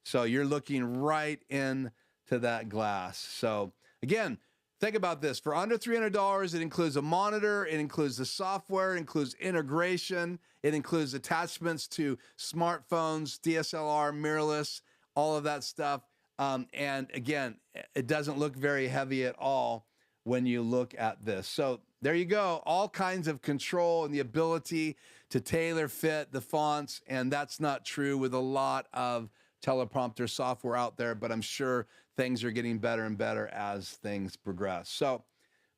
So you're looking right into that glass. So again, think about this. For under $300, it includes a monitor, it includes the software, it includes integration, it includes attachments to smartphones, DSLR, mirrorless, all of that stuff. And again, it doesn't look very heavy at all when you look at this. So there you go, all kinds of control and the ability to tailor fit the fonts. And that's not true with a lot of teleprompter software out there, but I'm sure things are getting better and better as things progress. So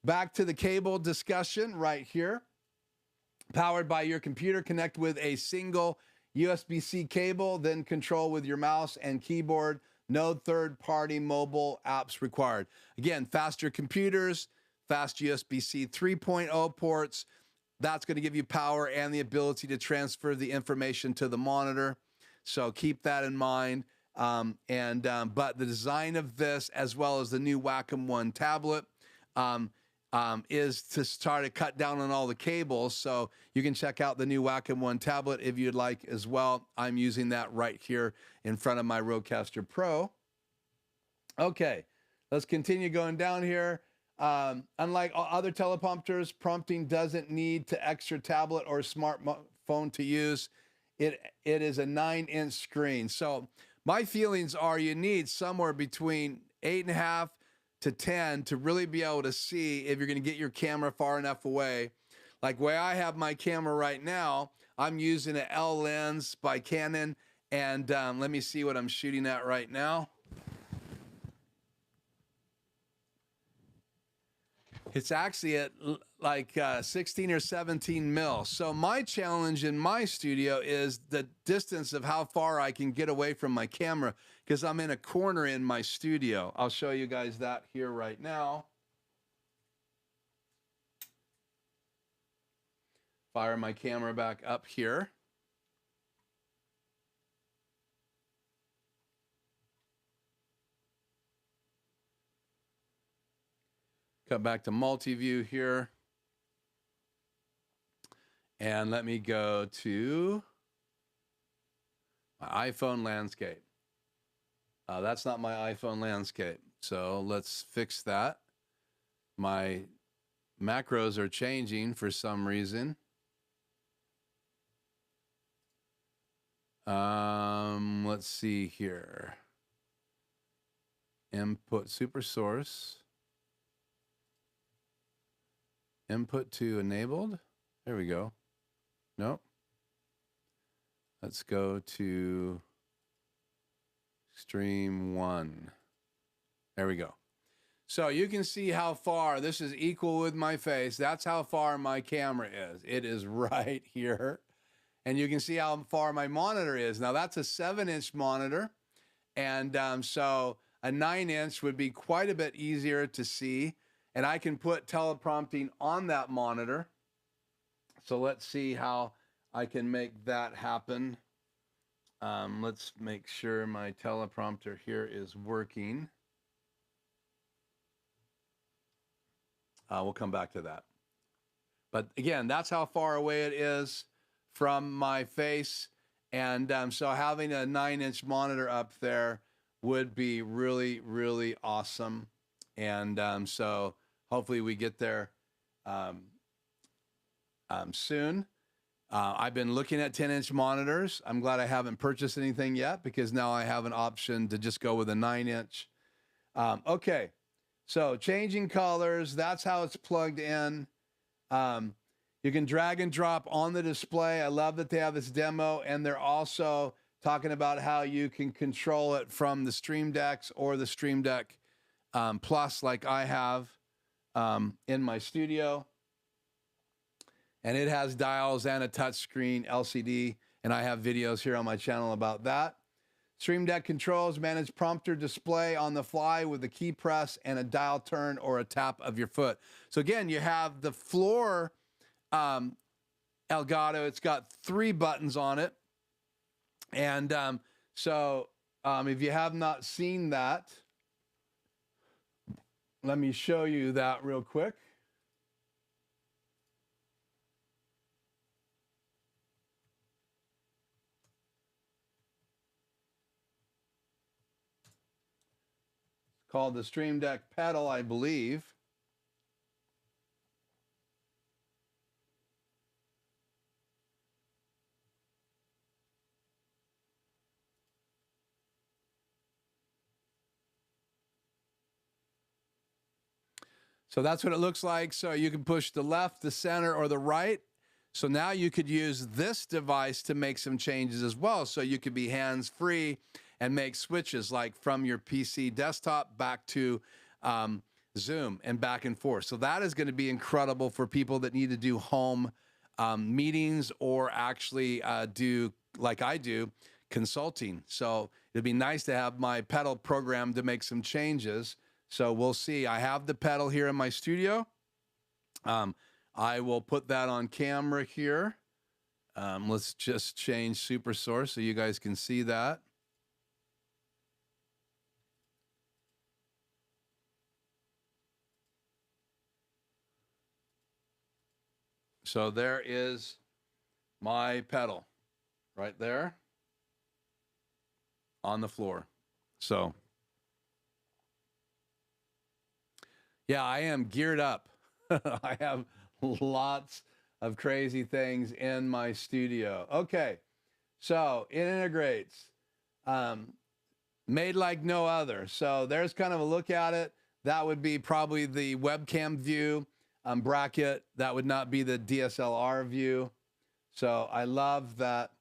back to the cable discussion right here. Powered by your computer, connect with a single USB-C cable, then control with your mouse and keyboard. No third-party mobile apps required. Again, faster computers, fast USB-C 3.0 ports. That's going to give you power and the ability to transfer the information to the monitor. So keep that in mind. But the design of this, as well as the new Wacom One tablet, is to start to cut down on all the cables. So you can check out the new Wacom One tablet if you'd like as well. I'm using that right here in front of my Rodecaster Pro. Okay, let's continue going down here. Unlike other teleprompters, prompting doesn't need to extra tablet or smartphone to use. it is a 9-inch screen. So my feelings are you need somewhere between 8.5 to 10 to really be able to see if you're going to get your camera far enough away. Like where I have my camera right now, I'm using an L lens by Canon, and let me see what I'm shooting at right now. It's actually at like 16 or 17 mil. So my challenge in my studio is the distance of how far I can get away from my camera, because I'm in a corner in my studio. I'll show you guys that here right now. Fire my camera back up here. Come back to multi-view here. And let me go to my iPhone landscape. That's not my iPhone landscape. So let's fix that. My macros are changing for some reason. Let's see here. Input super source. Input to enabled. There we go. Nope. Let's go to stream 1. There we go. So you can see how far this is equal with my face. That's how far my camera is. It is right here. And you can see how far my monitor is. Now that's a 7-inch monitor. And so a 9-inch would be quite a bit easier to see. And I can put teleprompting on that monitor. So let's see how I can make that happen. Let's make sure my teleprompter here is working. We'll come back to that. But again, that's how far away it is from my face. And so having a 9-inch monitor up there would be really, really awesome. And so hopefully we get there soon. I've been looking at 10-inch monitors. I'm glad I haven't purchased anything yet, because now I have an option to just go with a 9-inch. Okay, so changing colors, that's how it's plugged in. You can drag and drop on the display. I love that they have this demo, and they're also talking about how you can control it from the Stream Decks or the Stream Deck Plus, like I have in my studio. And it has dials and a touchscreen LCD, and I have videos here on my channel about that. Stream Deck controls manage prompter display on the fly with a key press and a dial turn or a tap of your foot. So again, you have the floor Elgato. It's got 3 buttons on it. And if you have not seen that, let me show you that real quick. Called the Stream Deck pedal, I believe. So that's what it looks like. So you can push the left, the center, or the right. So now you could use this device to make some changes as well. So you could be hands-free and make switches, like from your PC desktop back to Zoom and back and forth. So that is going to be incredible for people that need to do home meetings, or actually do, like I do, consulting. So it'd be nice to have my pedal program to make some changes. So we'll see. I have the pedal here in my studio. I will put that on camera here. Let's just change super source so you guys can see that. So there is my pedal right there on the floor. So yeah, I am geared up. I have lots of crazy things in my studio. Okay, So it integrates, made like no other. So there's kind of a look at it. That would be probably the webcam view bracket. That would not be the DSLR view. So I love that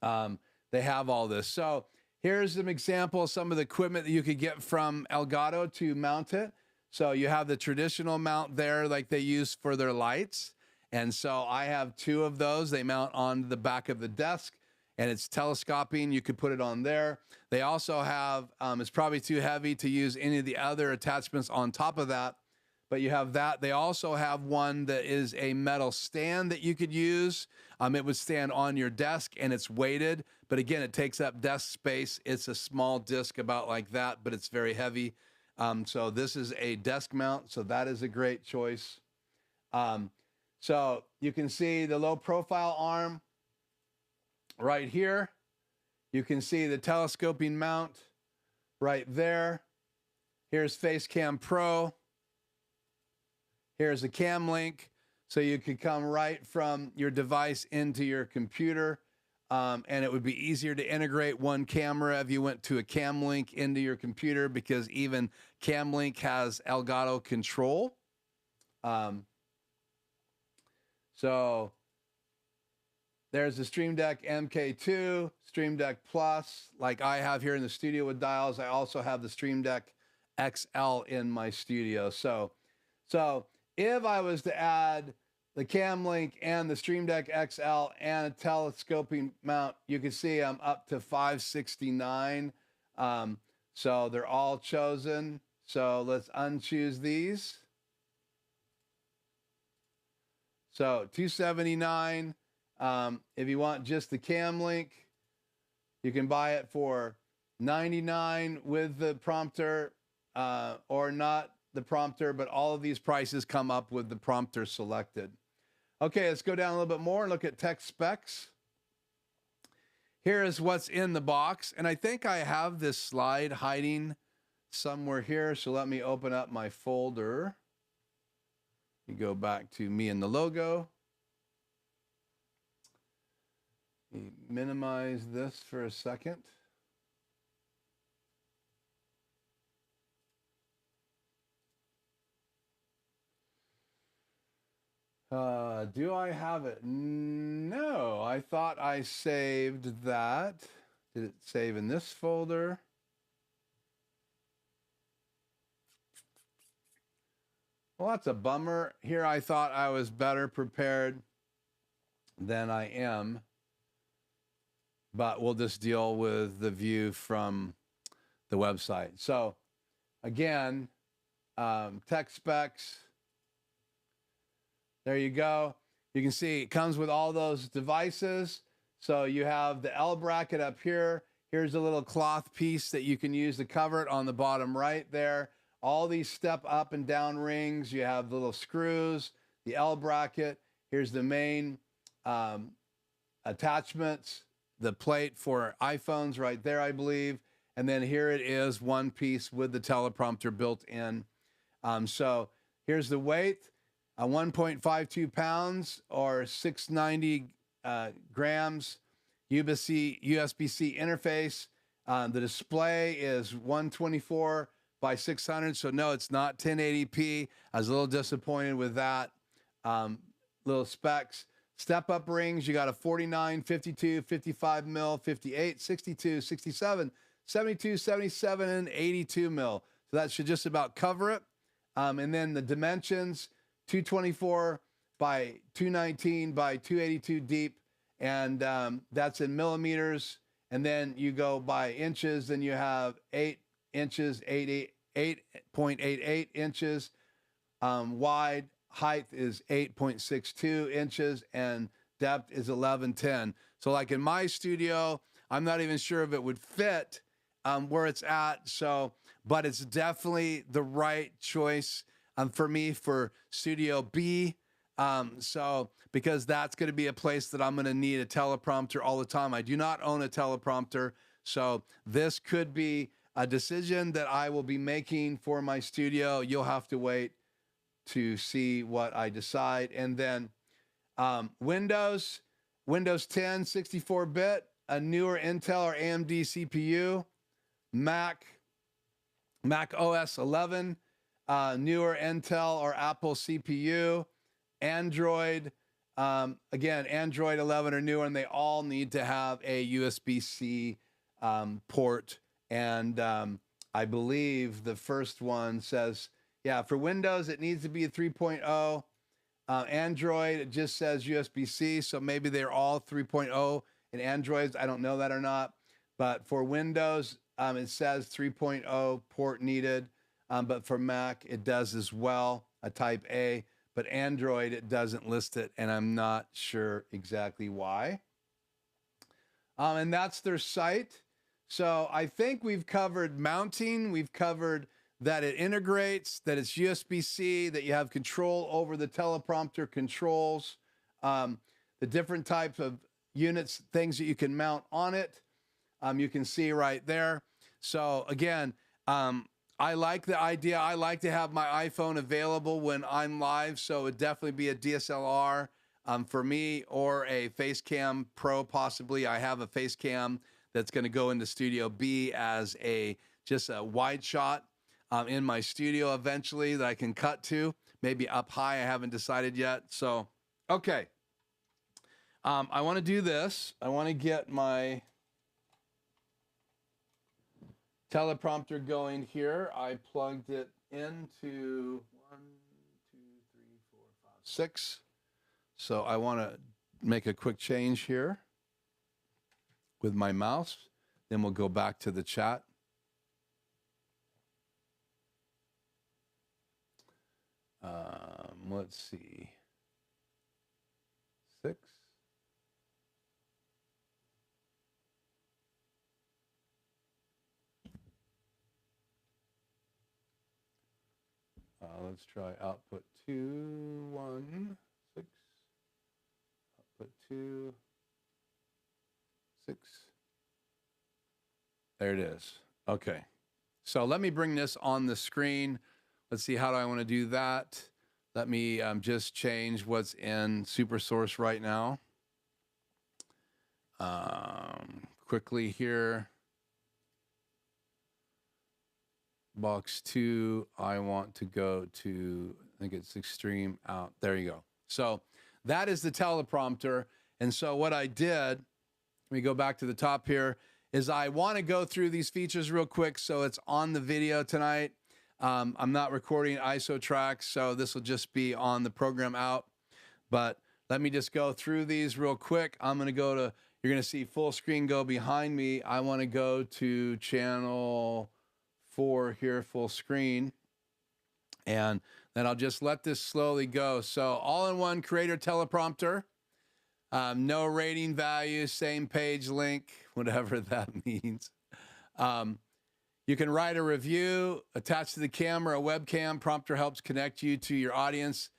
they have all this. So here's an example of some of the equipment that you could get from Elgato to mount it. So you have the traditional mount there like they use for their lights. And so I have 2 of those. They mount on the back of the desk and it's telescoping. You could put it on there. They also have, it's probably too heavy to use any of the other attachments on top of that, but you have that. They also have one that is a metal stand that you could use. It would stand on your desk and it's weighted, but again, it takes up desk space. It's a small disc about like that, but it's very heavy. So this is a desk mount. So that is a great choice. So you can see the low profile arm right here. You can see the telescoping mount right there. Here's Facecam Pro. Here's a cam link. So you could come right from your device into your computer. And it would be easier to integrate one camera if you went to a cam link into your computer, because even cam link has Elgato control. So there's the Stream Deck MK2, Stream Deck Plus, like I have here in the studio with dials. I also have the Stream Deck XL in my studio. So if I was to add the Cam Link and the Stream Deck XL and a telescoping mount, you can see I'm up to $569. So they're all chosen. So let's unchoose these. So $279. If you want just the Cam Link, you can buy it for $99 with the prompter, or not the prompter, but all of these prices come up with the prompter selected. Okay, let's go down a little bit more and look at tech specs. Here is what's in the box. And I think I have this slide hiding somewhere here. So let me open up my folder. You go back to me and the logo. Minimize this for a second. Do I have it? No, I thought I saved that. Did it save in this folder? Well, that's a bummer. Here I thought I was better prepared than I am, but we'll just deal with the view from the website. So again, tech specs. There you go. You can see it comes with all those devices. So you have the L bracket up here. Here's a little cloth piece that you can use to cover it on the bottom right there. All these step up and down rings. You have the little screws, the L bracket. Here's the main attachments, the plate for iPhones right there, I believe. And then here it is, one piece with the teleprompter built in. So here's the weight. 1.52 pounds or 690 grams. USB-C interface. The display is 124 by 600. So no, it's not 1080p. I was a little disappointed with that. Little specs. Step up rings. You got a 49, 52, 55 mil, 58, 62, 67, 72, 77, and 82 mil. So that should just about cover it. And then the dimensions. 224 by 219 by 282 deep, and that's in millimeters. And then you go by inches, and you have 8 inches, 8.88 inches wide. Height is 8.62 inches, and depth is 1110. So like in my studio, I'm not even sure if it would fit where it's at. So, but it's definitely the right choice for me for Studio B. So, because that's going to be a place that I'm going to need a teleprompter all the time. I do not own a teleprompter. So this could be a decision that I will be making for my studio. You'll have to wait to see what I decide. And then Windows, Windows 10 64-bit, a newer Intel or AMD CPU, Mac OS 11, newer Intel or Apple CPU, Android, again, Android 11 or newer, and they all need to have a USB-C port. And I believe the first one says, yeah, for Windows, it needs to be a 3.0. Android, it just says USB-C, so maybe they're all 3.0 in Androids. I don't know that or not. But for Windows, it says 3.0 port needed. But for Mac, it does as well, a Type A. But Android, it doesn't list it, and I'm not sure exactly why. And that's their site. So I think we've covered mounting. We've covered that it integrates, that it's USB-C, that you have control over the teleprompter controls, the different types of units, things that you can mount on it. You can see right there. So again, I like the idea. I like to have my iPhone available when I'm live, so it'd definitely be a DSLR for me, or a Facecam Pro possibly. I have a Facecam that's going to go into Studio B as just a wide shot in my studio eventually that I can cut to, maybe up high. I haven't decided yet. So, okay. I want to do this. I want to get my teleprompter going here. I plugged it into 1, 2, 3, 4, 5, 6. So I want to make a quick change here with my mouse. Then we'll go back to the chat. Let's see. 6. Let's try output 2, 1, 6. Output 2, 6. There it is. Okay. So let me bring this on the screen. Let's see, how do I want to do that? Let me just change what's in SuperSource right now. Quickly here. Box 2, I want to go to, I think it's extreme out. There you go. So that is the teleprompter. And so what I did, let me go back to the top here, is I want to go through these features real quick so it's on the video tonight. I'm not recording ISO tracks, so this will just be on the program out. But let me just go through these real quick. I'm going to go to, you're going to see full screen go behind me. I want to go to channel 4 here, full screen. And then I'll just let this slowly go. So all-in-one creator teleprompter. No rating value, same page link, whatever that means. You can write a review, attach to the camera, a webcam. Prompter helps connect you to your audience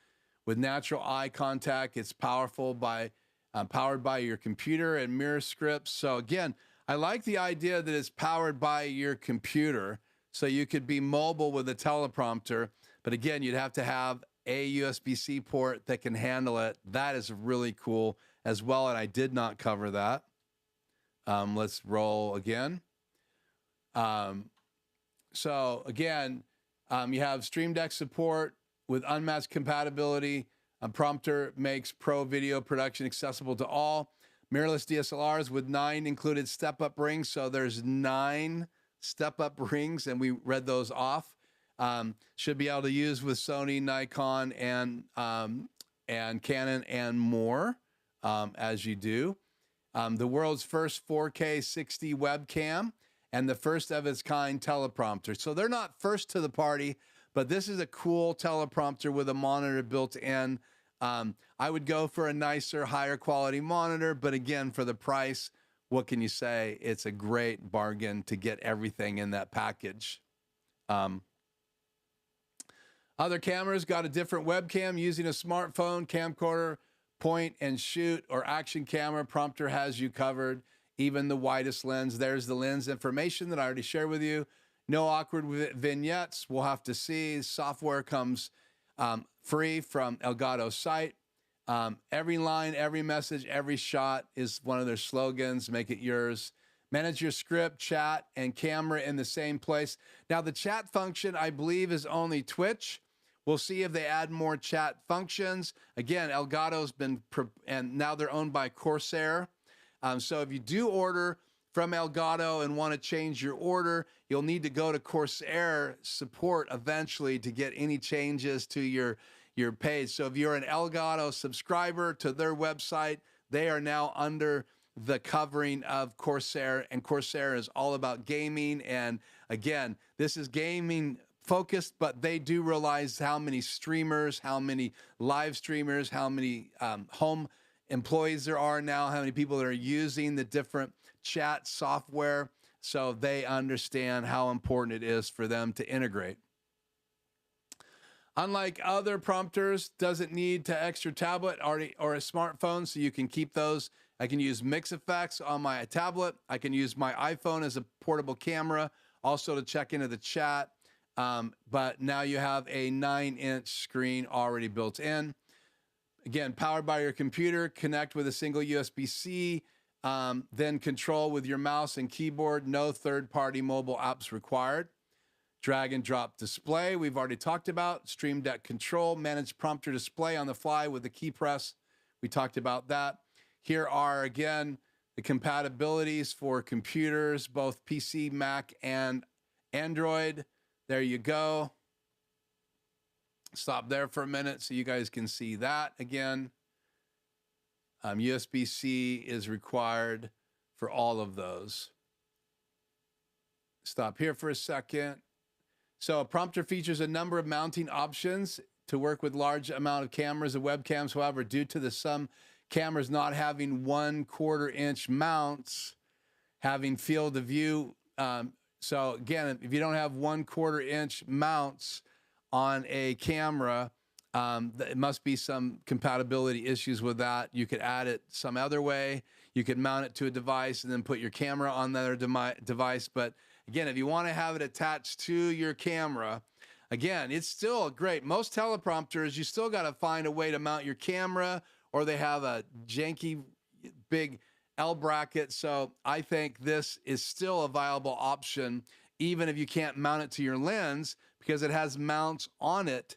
with natural eye contact. It's powered by your computer and mirror scripts. So again, I like the idea that it's powered by your computer, so you could be mobile with a teleprompter. But again, you'd have to have a USB-C port that can handle it. That is really cool as well, and I did not cover that. Let's roll again. So again, you have Stream Deck support with unmatched compatibility. Prompter makes pro video production accessible to all. Mirrorless DSLRs with 9 included step-up rings. So there's 9 step-up rings, and we read those off. Should be able to use with Sony, Nikon, and Canon and more as you do. The world's first 4K 60 webcam and the first of its kind teleprompter. So they're not first to the party, but this is a cool teleprompter with a monitor built in. I would go for a nicer, higher quality monitor, but again, for the price, what can you say? It's a great bargain to get everything in that package. Other cameras got a different webcam using a smartphone, camcorder, point and shoot, or action camera. Prompter has you covered. Even the widest lens. There's the lens information that I already shared with you. No awkward vignettes. We'll have to see. Software comes free from Elgato site. Every line, every message, every shot is one of their slogans. Make it yours. Manage your script, chat, and camera in the same place. Now, the chat function, I believe, is only Twitch. We'll see if they add more chat functions. Again, Elgato's been, and now they're owned by Corsair. So if you do order from Elgato and want to change your order, you'll need to go to Corsair support eventually to get any changes to your page. So if you're an Elgato subscriber to their website, they are now under the covering of Corsair, and Corsair is all about gaming. And again, this is gaming focused, but they do realize how many streamers, how many live streamers, how many home employees there are now, how many people that are using the different chat software. So they understand how important it is for them to integrate. Unlike other prompters, doesn't need to extra tablet or a smartphone, so you can keep those. I can use MixEffect on my tablet. I can use my iPhone as a portable camera, also to check into the chat. But now you have a 9-inch screen already built in. Again, powered by your computer, connect with a single USB-C, then control with your mouse and keyboard. No third-party mobile apps required. Drag and drop display, we've already talked about. Stream Deck control, manage prompter display on the fly with the key press. We talked about that. Here are, again, the compatibilities for computers, both PC, Mac, and Android. There you go. Stop there for a minute so you guys can see that again. USB-C is required for all of those. Stop here for a second. So a prompter features a number of mounting options to work with large amount of cameras and webcams. However, due to some cameras not having 1/4 inch mounts, having field of view. So again, if you don't have 1/4 inch mounts on a camera, it must be some compatibility issues with that. You could add it some other way. You could mount it to a device and then put your camera on the other device. But again, if you want to have it attached to your camera, again, it's still great. Most teleprompters, you still got to find a way to mount your camera, or they have a janky big L bracket. So I think this is still a viable option, even if you can't mount it to your lens, because it has mounts on it.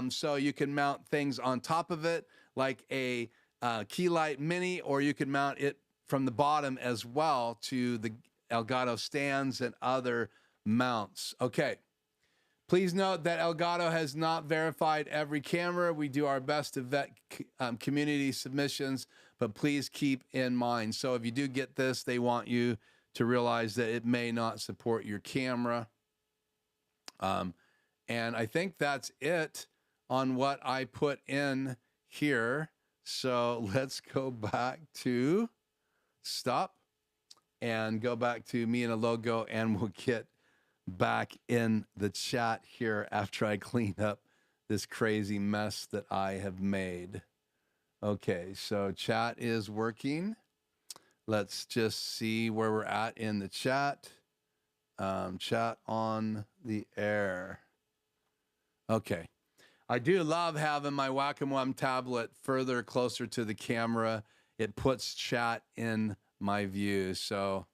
So you can mount things on top of it, like a key light mini, or you can mount it from the bottom as well to the Elgato stands and other mounts. Okay. Please note that Elgato has not verified every camera. We do our best to vet community submissions, but please keep in mind. So if you do get this, they want you to realize that it may not support your camera. And I think that's it on what I put in here. So let's go back to stop and go back to me and a logo, and we'll get back in the chat here after I clean up this crazy mess that I have made. Okay, so chat is working. Let's just see where we're at in the chat. Chat on the air. Okay. I do love having my Wacom tablet further closer to the camera. It puts chat in my view. So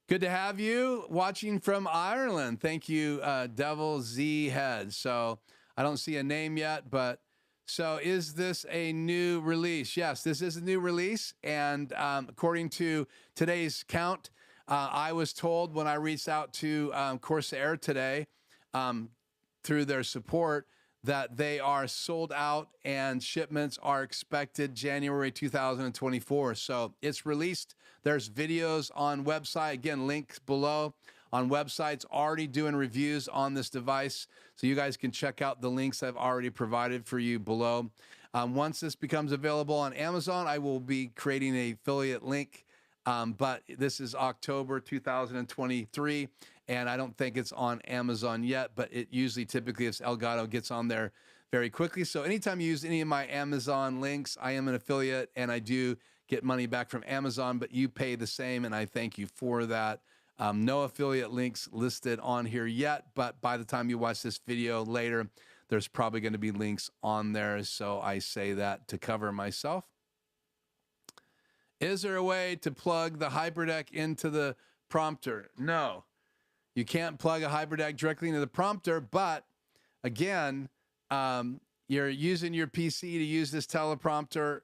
good to have you watching from Ireland. Thank you, Devil Z Head. So I don't see a name yet, but so is this a new release? Yes, this is a new release. And according to today's count, I was told when I reached out to Corsair today through their support that they are sold out and shipments are expected January 2024. So it's released. There's videos on website. Again, links below on websites already doing reviews on this device. So you guys can check out the links I've already provided for you below. Once this becomes available on Amazon, I will be creating an affiliate link. But this is October 2023, and I don't think it's on Amazon yet, but it usually typically if Elgato gets on there very quickly. So anytime you use any of my Amazon links, I am an affiliate and I do get money back from Amazon, but you pay the same, and I thank you for that. No affiliate links listed on here yet, but by the time you watch this video later, there's probably going to be links on there. So I say that to cover myself. Is there a way to plug the HyperDeck into the prompter? No, you can't plug a HyperDeck directly into the prompter, but again, you're using your PC to use this teleprompter,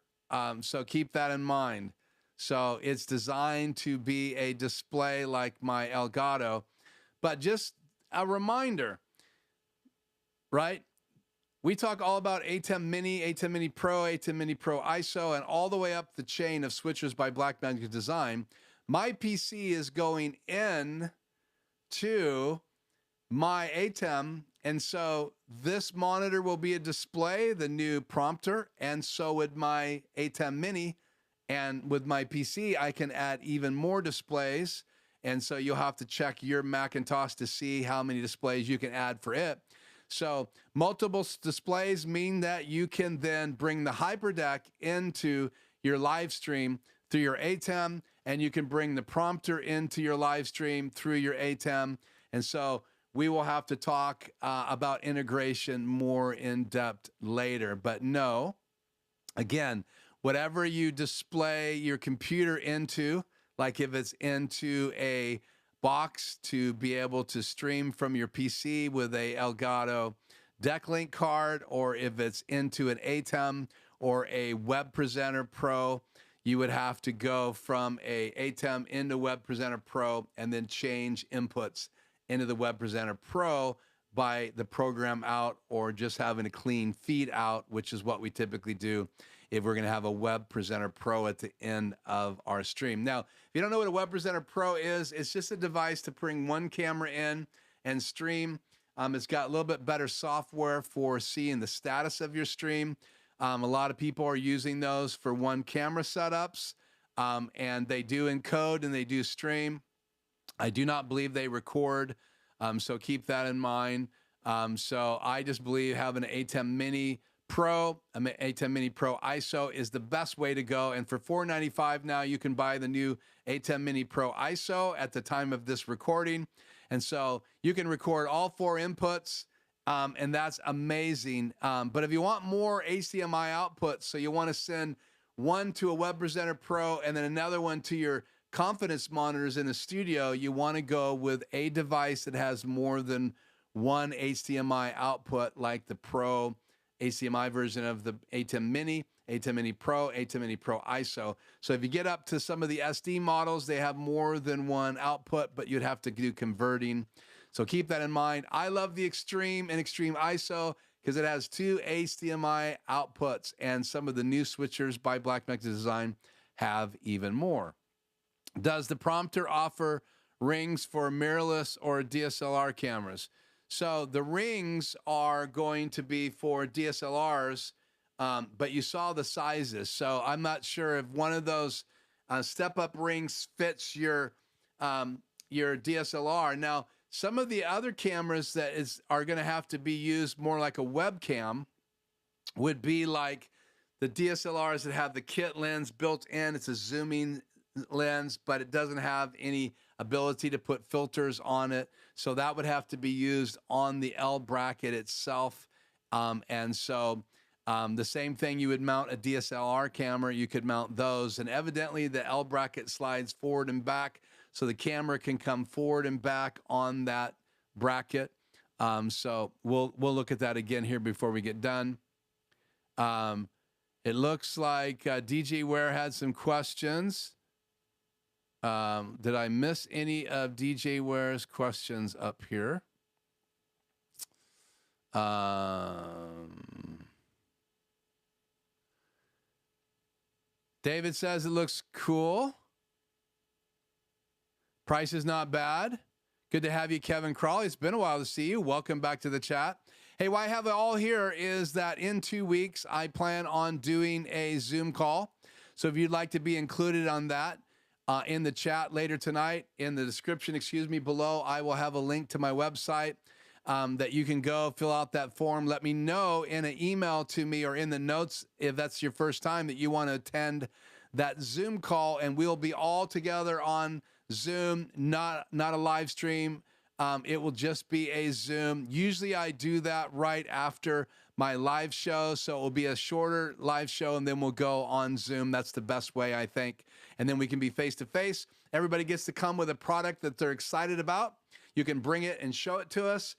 so keep that in mind. So it's designed to be a display like my Elgato, but just a reminder, right? We talk all about ATEM Mini, ATEM Mini Pro, ATEM Mini Pro ISO, and all the way up the chain of switchers by Blackmagic Design. My PC is going in to my ATEM, and so this monitor will be a display, the new prompter, and so would my ATEM Mini. And with my PC, I can add even more displays, and so you'll have to check your Macintosh to see how many displays you can add for it. So multiple displays mean that you can then bring the HyperDeck into your live stream through your ATEM, and you can bring the prompter into your live stream through your ATEM. And so we will have to talk about integration more in depth later. But no, again, whatever you display your computer into, like if it's into a box to be able to stream from your PC with a Elgato DeckLink card, or if it's into an ATEM or a Web Presenter Pro, you would have to go from a ATEM into Web Presenter Pro and then change inputs into the Web Presenter Pro by the program out, or just having a clean feed out, which is what we typically do if we're going to have a Web Presenter Pro at the end of our stream. Now, if you don't know what a Web Presenter Pro is, it's just a device to bring one camera in and stream. It's got a little bit better software for seeing the status of your stream. A lot of people are using those for one camera setups, and they do encode and they do stream. I do not believe they record, so keep that in mind. So I just believe having an ATEM Mini Pro, ATEM Mini Pro ISO is the best way to go. And for $495 now, you can buy the new ATEM Mini Pro ISO at the time of this recording. And so you can record all 4 inputs, and that's amazing. But if you want more HDMI outputs, so you want to send one to a Web Presenter Pro and then another one to your confidence monitors in the studio, you want to go with a device that has more than one HDMI output, like the Pro HDMI version of the ATEM Mini, ATEM Mini Pro, ATEM Mini Pro ISO. So if you get up to some of the SD models, they have more than one output, but you'd have to do converting. So keep that in mind. I love the Extreme and Extreme ISO because it has 2 HDMI outputs, and some of the new switchers by Blackmagic Design have even more. Does the prompter offer rings for mirrorless or DSLR cameras? So the rings are going to be for DSLRs, but you saw the sizes. So I'm not sure if one of those step-up rings fits your DSLR. Now, some of the other cameras that are going to have to be used more like a webcam would be like the DSLRs that have the kit lens built in. It's a zooming lens, but it doesn't have any ability to put filters on it. So that would have to be used on the L bracket itself. And so the same thing, you would mount a DSLR camera, you could mount those. And evidently the L bracket slides forward and back, so the camera can come forward and back on that bracket. So we'll look at that again here before we get done. It looks like DJ Ware had some questions. Did I miss any of DJ Ware's questions up here? David says it looks cool. Price is not bad. Good to have you, Kevin Crawley. It's been a while to see you. Welcome back to the chat. Hey, why I have it all here is that in 2 weeks, I plan on doing a Zoom call. So if you'd like to be included on that, in the chat later tonight, in the description, below, I will have a link to my website that you can go fill out that form. Let me know in an email to me or in the notes if that's your first time that you want to attend that Zoom call, and we'll be all together on Zoom, not a live stream. It will just be a Zoom. Usually I do that right after my live show. So it will be a shorter live show and then we'll go on Zoom. That's the best way, I think. And then we can be face to face. Everybody gets to come with a product that they're excited about. You can bring it and show it to us.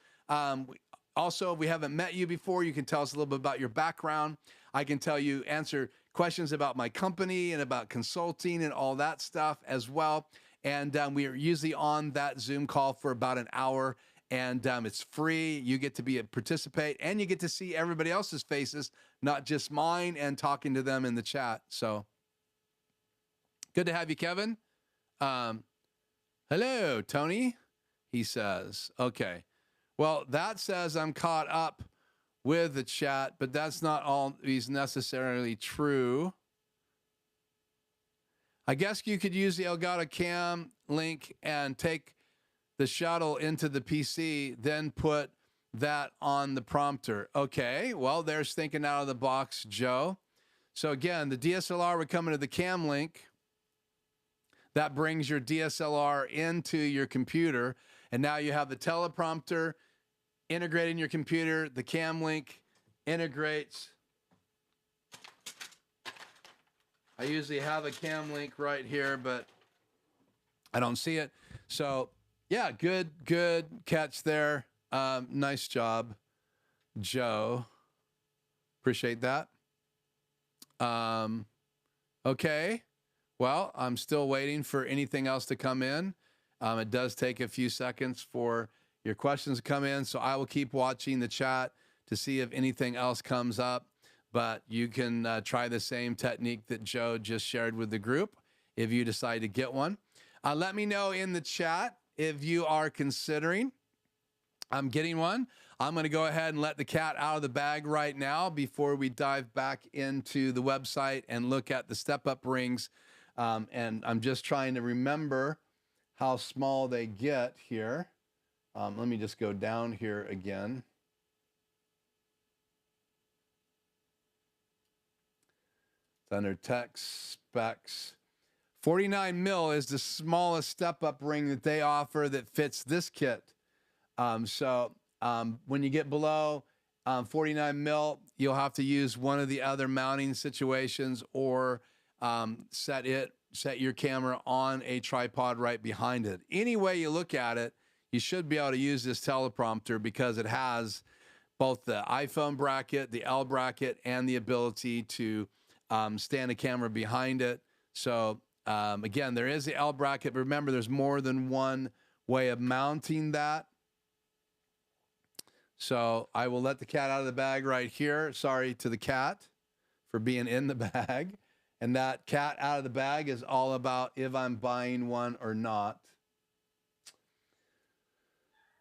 Also, if we haven't met you before, you can tell us a little bit about your background. I can answer questions about my company and about consulting and all that stuff as well. And we are usually on that Zoom call for about an hour, and it's free. You get to participate, and you get to see everybody else's faces, not just mine, and talking to them in the chat. So good to have you, Kevin. Hello, Tony, he says. Okay. Well, that says I'm caught up with the chat, but that's not always necessarily true. I guess you could use the Elgato Cam link and take the shuttle into the PC, then put that on the prompter. Okay, well, there's thinking out of the box, Joe. So again, the DSLR would come into the cam link. That brings your DSLR into your computer. And now you have the teleprompter integrated in your computer. The cam link integrates. I usually have a cam link right here, but I don't see it. So yeah, good catch there. Nice job, Joe. Appreciate that. Okay. Well, I'm still waiting for anything else to come in. It does take a few seconds for your questions to come in, so I will keep watching the chat to see if anything else comes up. But you can try the same technique that Joe just shared with the group if you decide to get one. Let me know in the chat if you are considering getting one. I'm going to go ahead and let the cat out of the bag right now before we dive back into the website and look at the step-up rings. And I'm just trying to remember how small they get here. Let me just go down here again. It's under text specs. 49 mil is the smallest step-up ring that they offer that fits this kit. When you get below 49 mil, you'll have to use one of the other mounting situations or set your camera on a tripod right behind it. Any way you look at it, you should be able to use this teleprompter because it has both the iPhone bracket, the L bracket, and the ability to stand a camera behind it. So again, there is the L bracket. But remember, there's more than one way of mounting that. So I will let the cat out of the bag right here. Sorry to the cat for being in the bag. And that cat out of the bag is all about if I'm buying one or not.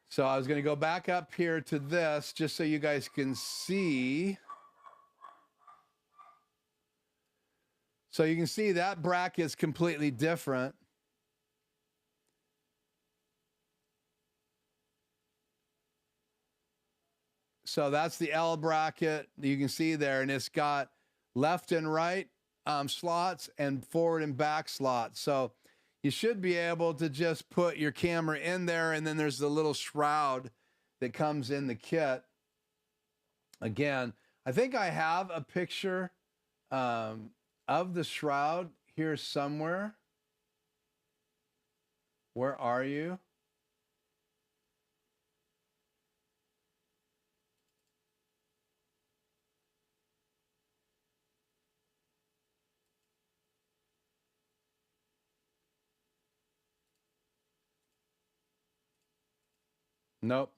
So I was going to go back up here to this just so you guys can see. So you can see that bracket is completely different. So that's the L bracket you can see there, and it's got left and right slots and forward and back slots. So you should be able to just put your camera in there, and then there's the little shroud that comes in the kit. Again, I think I have a picture of the shroud here somewhere. Where are you? Nope.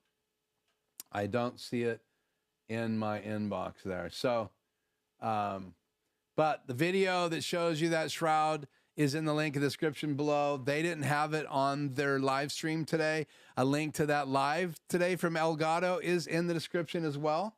I don't see it in my inbox there. So, but the video that shows you that shroud is in the link in the description below. They didn't have it on their live stream today. A link to that live today from Elgato is in the description as well.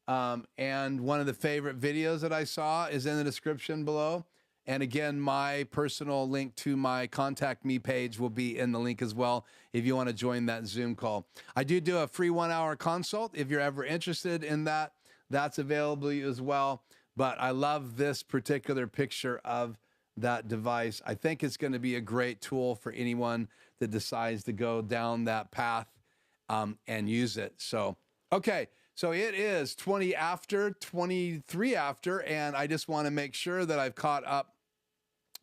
And one of the favorite videos that I saw is in the description below. And again, my personal link to my contact me page will be in the link as well if you want to join that Zoom call. I do a free 1-hour consult. If you're ever interested in that, that's available as well. But I love this particular picture of that device. I think it's going to be a great tool for anyone that decides to go down that path and use it. So, okay. So it is 20 after, 23 after, and I just want to make sure that I've caught up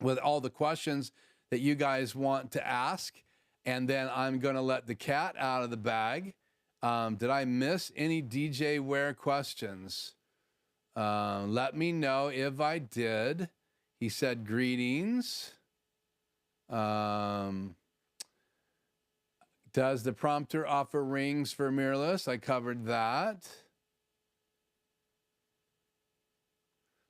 with all the questions that you guys want to ask. And then I'm going to let the cat out of the bag. Did I miss any DJ Ware questions? Let me know if I did. He said, greetings. Does the prompter offer rings for mirrorless? I covered that.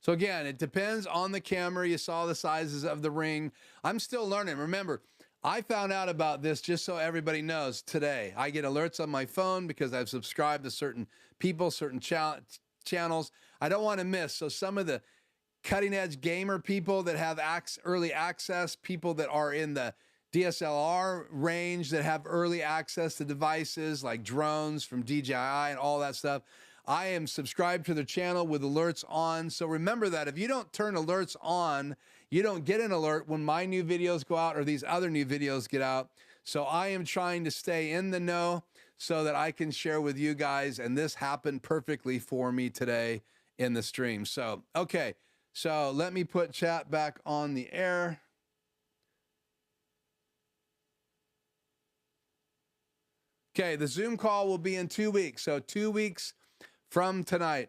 So again, it depends on the camera. You saw the sizes of the ring. I'm still learning. Remember, I found out about this, just so everybody knows, today. I get alerts on my phone because I've subscribed to certain people, certain channels I don't want to miss. So some of the cutting edge gamer people that have early access, people that are in the DSLR range that have early access to devices like drones from DJI and all that stuff. I am subscribed to their channel with alerts on. So remember that if you don't turn alerts on, you don't get an alert when my new videos go out or these other new videos get out. So I am trying to stay in the know so that I can share with you guys. And this happened perfectly for me today in the stream. So, okay. So let me put chat back on the air. Okay, the Zoom call will be in 2 weeks. So 2 weeks from tonight.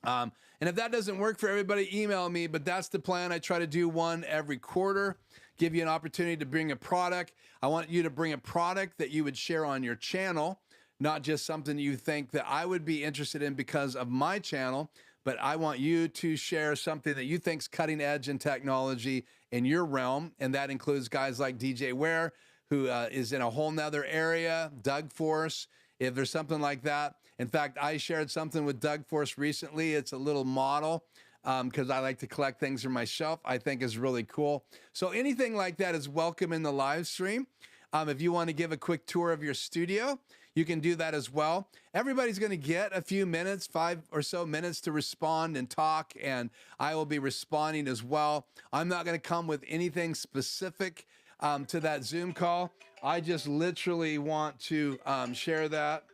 And if that doesn't work for everybody, email me, but that's the plan. I try to do one every quarter, give you an opportunity to bring a product. I want you to bring a product that you would share on your channel, not just something you think that I would be interested in because of my channel, but I want you to share something that you think's cutting edge in technology in your realm. And that includes guys like DJ Ware, who is in a whole nother area, Doug Force, if there's something like that. In fact, I shared something with Doug Force recently. It's a little model because I like to collect things from my shelf. I think is really cool. So anything like that is welcome in the live stream. If you want to give a quick tour of your studio, you can do that as well. Everybody's going to get a few minutes, 5 or so minutes to respond and talk, and I will be responding as well. I'm not going to come with anything specific to that Zoom call. I just literally want to share that.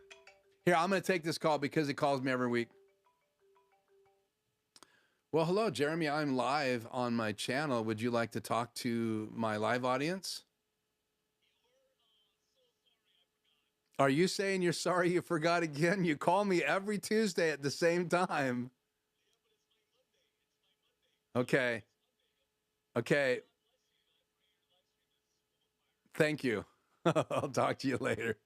Here, I'm going to take this call because he calls me every week. Well, hello, Jeremy. I'm live on my channel. Would you like to talk to my live audience? Are you saying you're sorry you forgot again? You call me every Tuesday at the same time. Okay. Okay. Thank you. I'll talk to you later.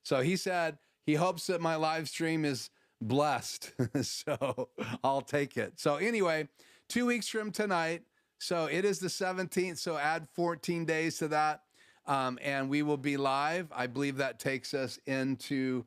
So he said he hopes that my live stream is blessed. So I'll take it. So anyway, 2 weeks from tonight. So it is the 17th. So add 14 days to that. And we will be live. I believe that takes us into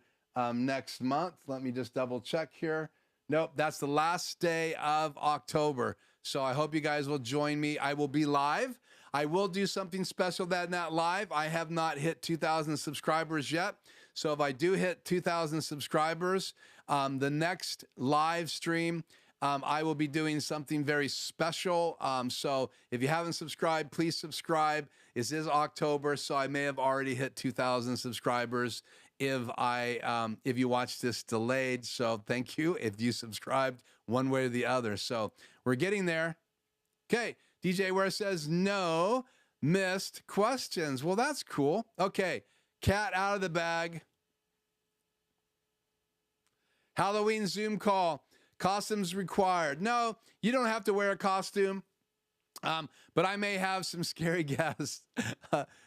next month. Let me just double check here. Nope, that's the last day of October. So I hope you guys will join me. I will be live. I will do something special that night live. I have not hit 2,000 subscribers yet. So if I do hit 2,000 subscribers, the next live stream, I will be doing something very special. So if you haven't subscribed, please subscribe. This is October, so I may have already hit 2,000 subscribers if you watch this delayed. So thank you if you subscribed one way or the other. So we're getting there. Okay, DJ Ware says no missed questions. Well, that's cool. Okay, cat out of the bag. Halloween Zoom call. Costumes required. No, you don't have to wear a costume, but I may have some scary guests.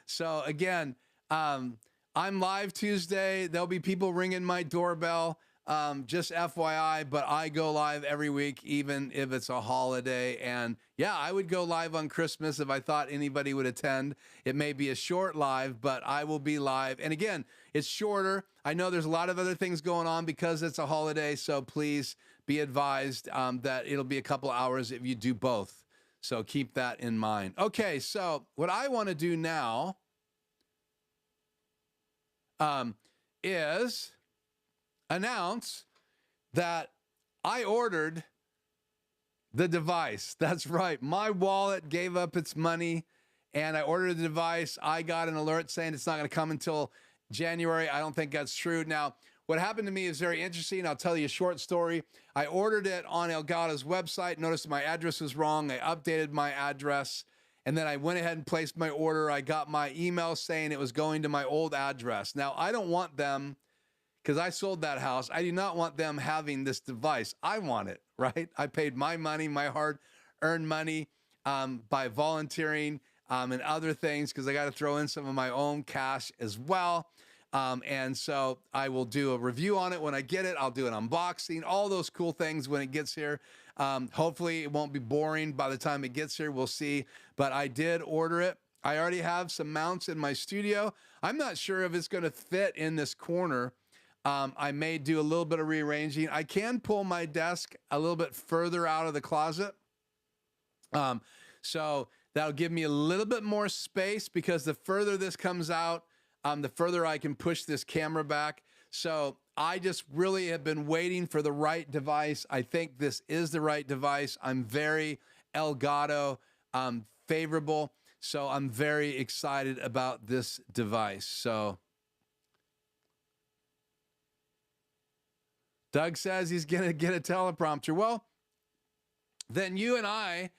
So again, I'm live Tuesday. There'll be people ringing my doorbell. Just FYI, but I go live every week, even if it's a holiday. And yeah, I would go live on Christmas if I thought anybody would attend. It may be a short live, but I will be live. And again, it's shorter. I know there's a lot of other things going on because it's a holiday. So please be advised that it'll be a couple hours if you do both. So keep that in mind. Okay, so what I want to do now is announce that I ordered The device. That's right. My wallet gave up its money and I ordered the device. I got an alert saying it's not going to come until January. I don't think that's true. Now, what happened to me is very interesting. I'll tell you a short story. I ordered it on Elgato's website, noticed my address was wrong. I updated my address, and then I went ahead and placed my order. I got my email saying it was going to my old address. Now, I don't want them, because I sold that house, I do not want them having this device. I want it, right? I paid my money, my hard-earned money by volunteering and other things, because I got to throw in some of my own cash as well. And so I will do a review on it when I get it. I'll do an unboxing, all those cool things when it gets here. Hopefully it won't be boring by the time it gets here. We'll see. But I did order it. I already have some mounts in my studio. I'm not sure if it's going to fit in this corner. I may do a little bit of rearranging. I can pull my desk a little bit further out of the closet. So that'll give me a little bit more space, because the further this comes out, the further I can push this camera back. So I just really have been waiting for the right device. I think this is the right device. I'm very Elgato favorable. So I'm very excited about this device. So Doug says he's going to get a teleprompter. Well, then you and I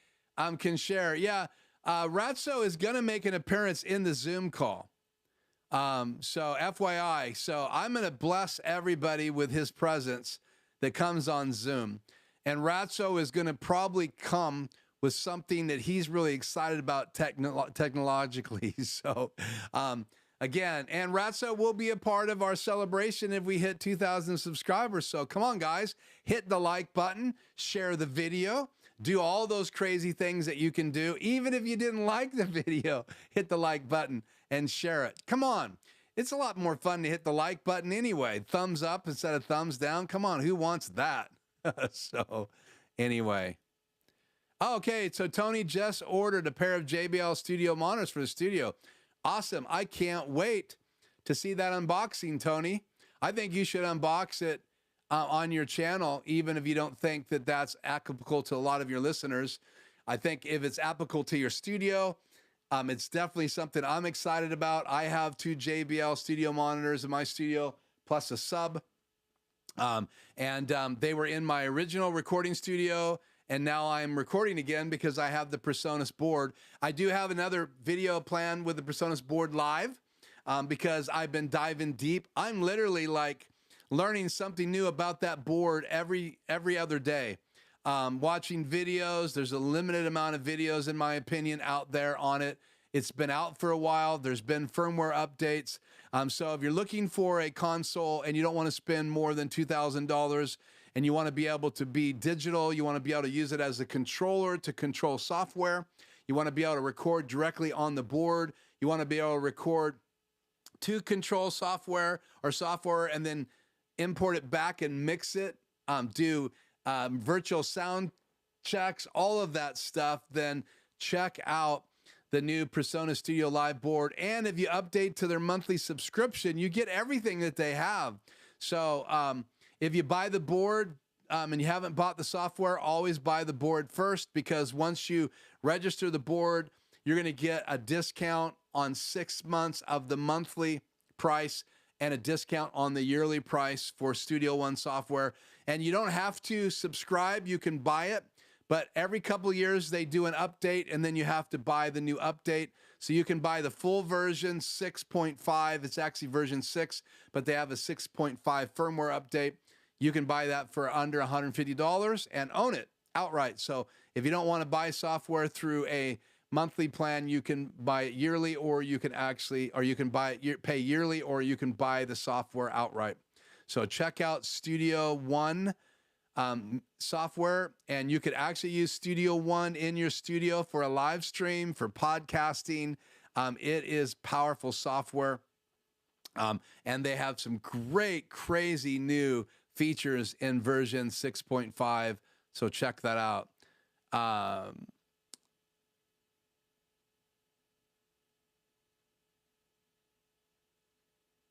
can share. Yeah, Ratso is going to make an appearance in the Zoom call. So FYI, so I'm going to bless everybody with his presence that comes on Zoom. And Ratso is going to probably come with something that he's really excited about technologically. So, again, and Ratso will be a part of our celebration if we hit 2,000 subscribers. So come on, guys, hit the like button, share the video, do all those crazy things that you can do. Even if you didn't like the video, hit the like button and share it. Come on. It's a lot more fun to hit the like button anyway. Thumbs up instead of thumbs down. Come on, who wants that? So anyway. Okay, so Tony just ordered a pair of JBL studio monitors for the studio. Awesome. I can't wait to see that unboxing, Tony. I think you should unbox it on your channel, even if you don't think that that's applicable to a lot of your listeners. I think if it's applicable to your studio, it's definitely something I'm excited about. I have 2 JBL studio monitors in my studio, plus a sub. They were in my original recording studio, and now I'm recording again because I have the PreSonus board. I do have another video plan with the PreSonus board live because I've been diving deep. I'm literally like learning something new about that board every other day. Watching videos. There's a limited amount of videos, in my opinion, out there on it. It's been out for a while. There's been firmware updates. So if you're looking for a console and you don't want to spend more than $2,000 and you want to be able to be digital, you want to be able to use it as a controller to control software, you want to be able to record directly on the board, you want to be able to record to control software and then import it back and mix it, do virtual sound checks, all of that stuff, then check out the new PreSonus Studio Live board. And if you update to their monthly subscription, you get everything that they have. So if you buy the board and you haven't bought the software, always buy the board first, because once you register the board, you're going to get a discount on 6 months of the monthly price and a discount on the yearly price for Studio One software. And you don't have to subscribe. You can buy it. But every couple of years, they do an update, and then you have to buy the new update. So you can buy the full version, 6.5. It's actually version 6, but they have a 6.5 firmware update. You can buy that for under $150 and own it outright. So if you don't want to buy software through a monthly plan, you can buy it yearly, or you can buy it, pay yearly, or you can buy the software outright. So check out Studio One software, and you could actually use Studio One in your studio for a live stream, for podcasting. It is powerful software, and they have some great, crazy new features in version 6.5. So check that out.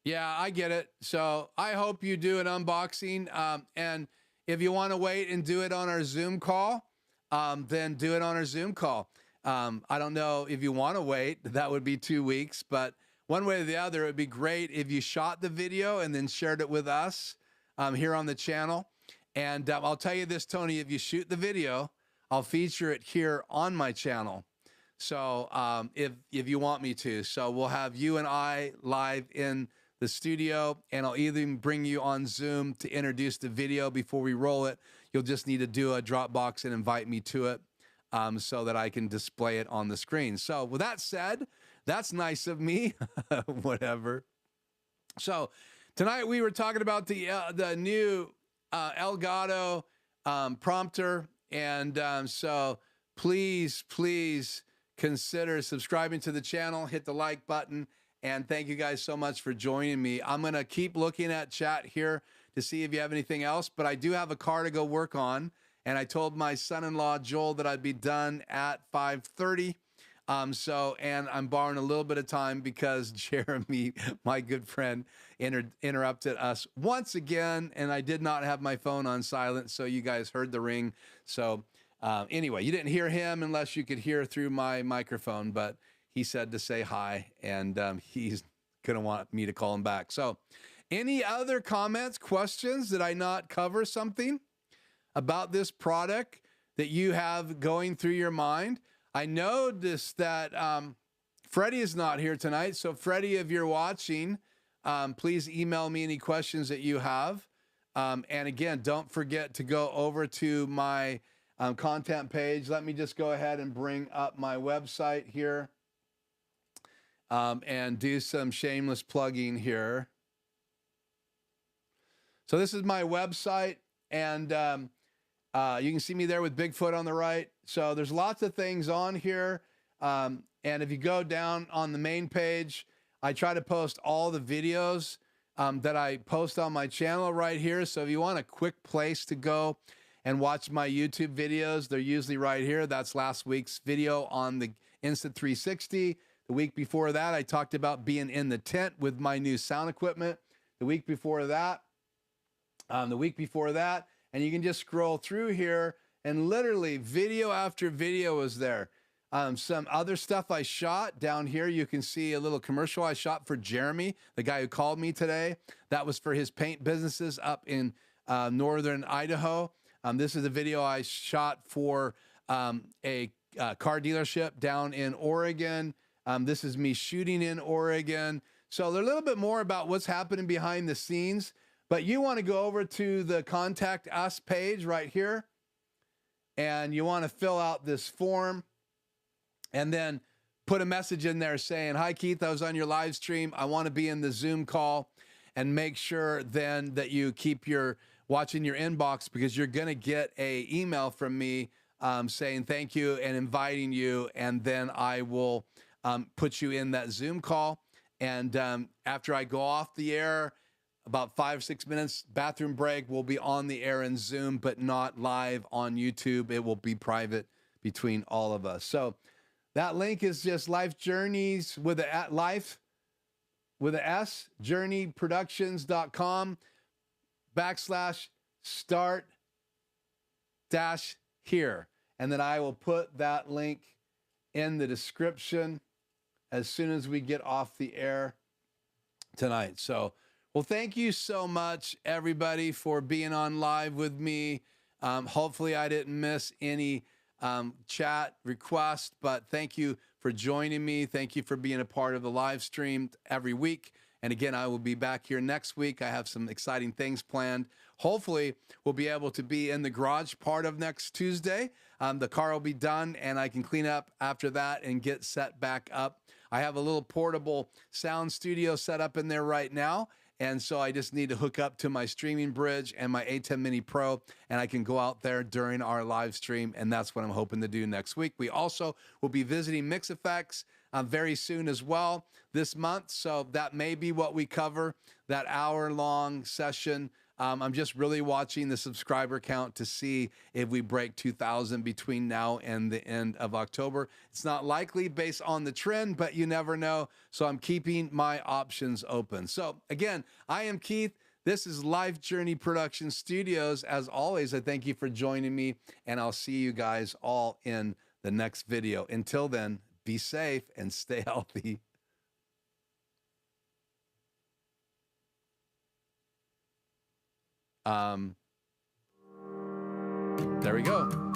Yeah, I get it. So I hope you do an unboxing. And if you want to wait and do it on our Zoom call, then do it on our Zoom call. I don't know if you want to wait, that would be 2 weeks, but one way or the other, it would be great if you shot the video and then shared it with us here on the channel. And I'll tell you this, Tony, if you shoot the video, I'll feature it here on my channel. So if you want me to. So we'll have you and I live in the studio, and I'll either bring you on Zoom to introduce the video before we roll it. You'll just need to do a Dropbox and invite me to it so that I can display it on the screen. So with that said, that's nice of me, whatever. So tonight we were talking about the new Elgato Prompter, and so please consider subscribing to the channel, hit the like button, and thank you guys so much for joining me. I'm gonna keep looking at chat here to see if you have anything else, but I do have a car to go work on, and I told my son-in-law Joel that I'd be done at 5:30. And I'm borrowing a little bit of time because Jeremy, my good friend, interrupted us once again, and I did not have my phone on silent, so you guys heard the ring. So anyway, you didn't hear him unless you could hear through my microphone, but he said to say hi, and he's gonna want me to call him back. So any other comments, questions? Did I not cover something about this product that you have going through your mind? I noticed that Freddie is not here tonight. So Freddie, if you're watching, please email me any questions that you have. And again, don't forget to go over to my content page. Let me just go ahead and bring up my website here and do some shameless plugging here. So this is my website, and you can see me there with Bigfoot on the right. So there's lots of things on here. And if you go down on the main page, I try to post all the videos that I post on my channel right here. So if you want a quick place to go and watch my YouTube videos, they're usually right here. That's last week's video on the Insta360. The week before that, I talked about being in the tent with my new sound equipment. The week before that, and you can just scroll through here, and literally video after video is there. Some other stuff I shot down here. You can see a little commercial I shot for Jeremy, the guy who called me today. That was for his paint businesses up in northern Idaho. This is a video I shot for a car dealership down in Oregon. This is me shooting in Oregon. So they're a little bit more about what's happening behind the scenes. But you want to go over to the Contact Us page right here, and you want to fill out this form, and then put a message in there saying, "Hi, Keith, I was on your live stream. I want to be in the Zoom call," and make sure then that you keep watching your inbox, because you're going to get an email from me saying thank you and inviting you, and then I will put you in that Zoom call. And after I go off the air, about 5 or 6 minutes, bathroom break, we'll be on the air in Zoom, but not live on YouTube. It will be private between all of us. So that link is just Life Journeys with a life with a S, journeyproductions.com/start-here. And then I will put that link in the description as soon as we get off the air tonight. So, well, thank you so much, everybody, for being on live with me. Hopefully I didn't miss any chat requests, but thank you for joining me. Thank you for being a part of the live stream every week. And again, I will be back here next week. I have some exciting things planned. Hopefully we'll be able to be in the garage part of next Tuesday. The car will be done, and I can clean up after that and get set back up. I have a little portable sound studio set up in there right now. And so I just need to hook up to my streaming bridge and my A10 Mini Pro, and I can go out there during our live stream, and that's what I'm hoping to do next week. We also will be visiting MixEffect very soon as well this month, so that may be what we cover, that hour-long session. I'm just really watching the subscriber count to see if we break 2,000 between now and the end of October. It's not likely based on the trend, but you never know. So I'm keeping my options open. So again, I am Keith. This is Life Journey Production Studios. As always, I thank you for joining me, and I'll see you guys all in the next video. Until then, be safe and stay healthy. There we go.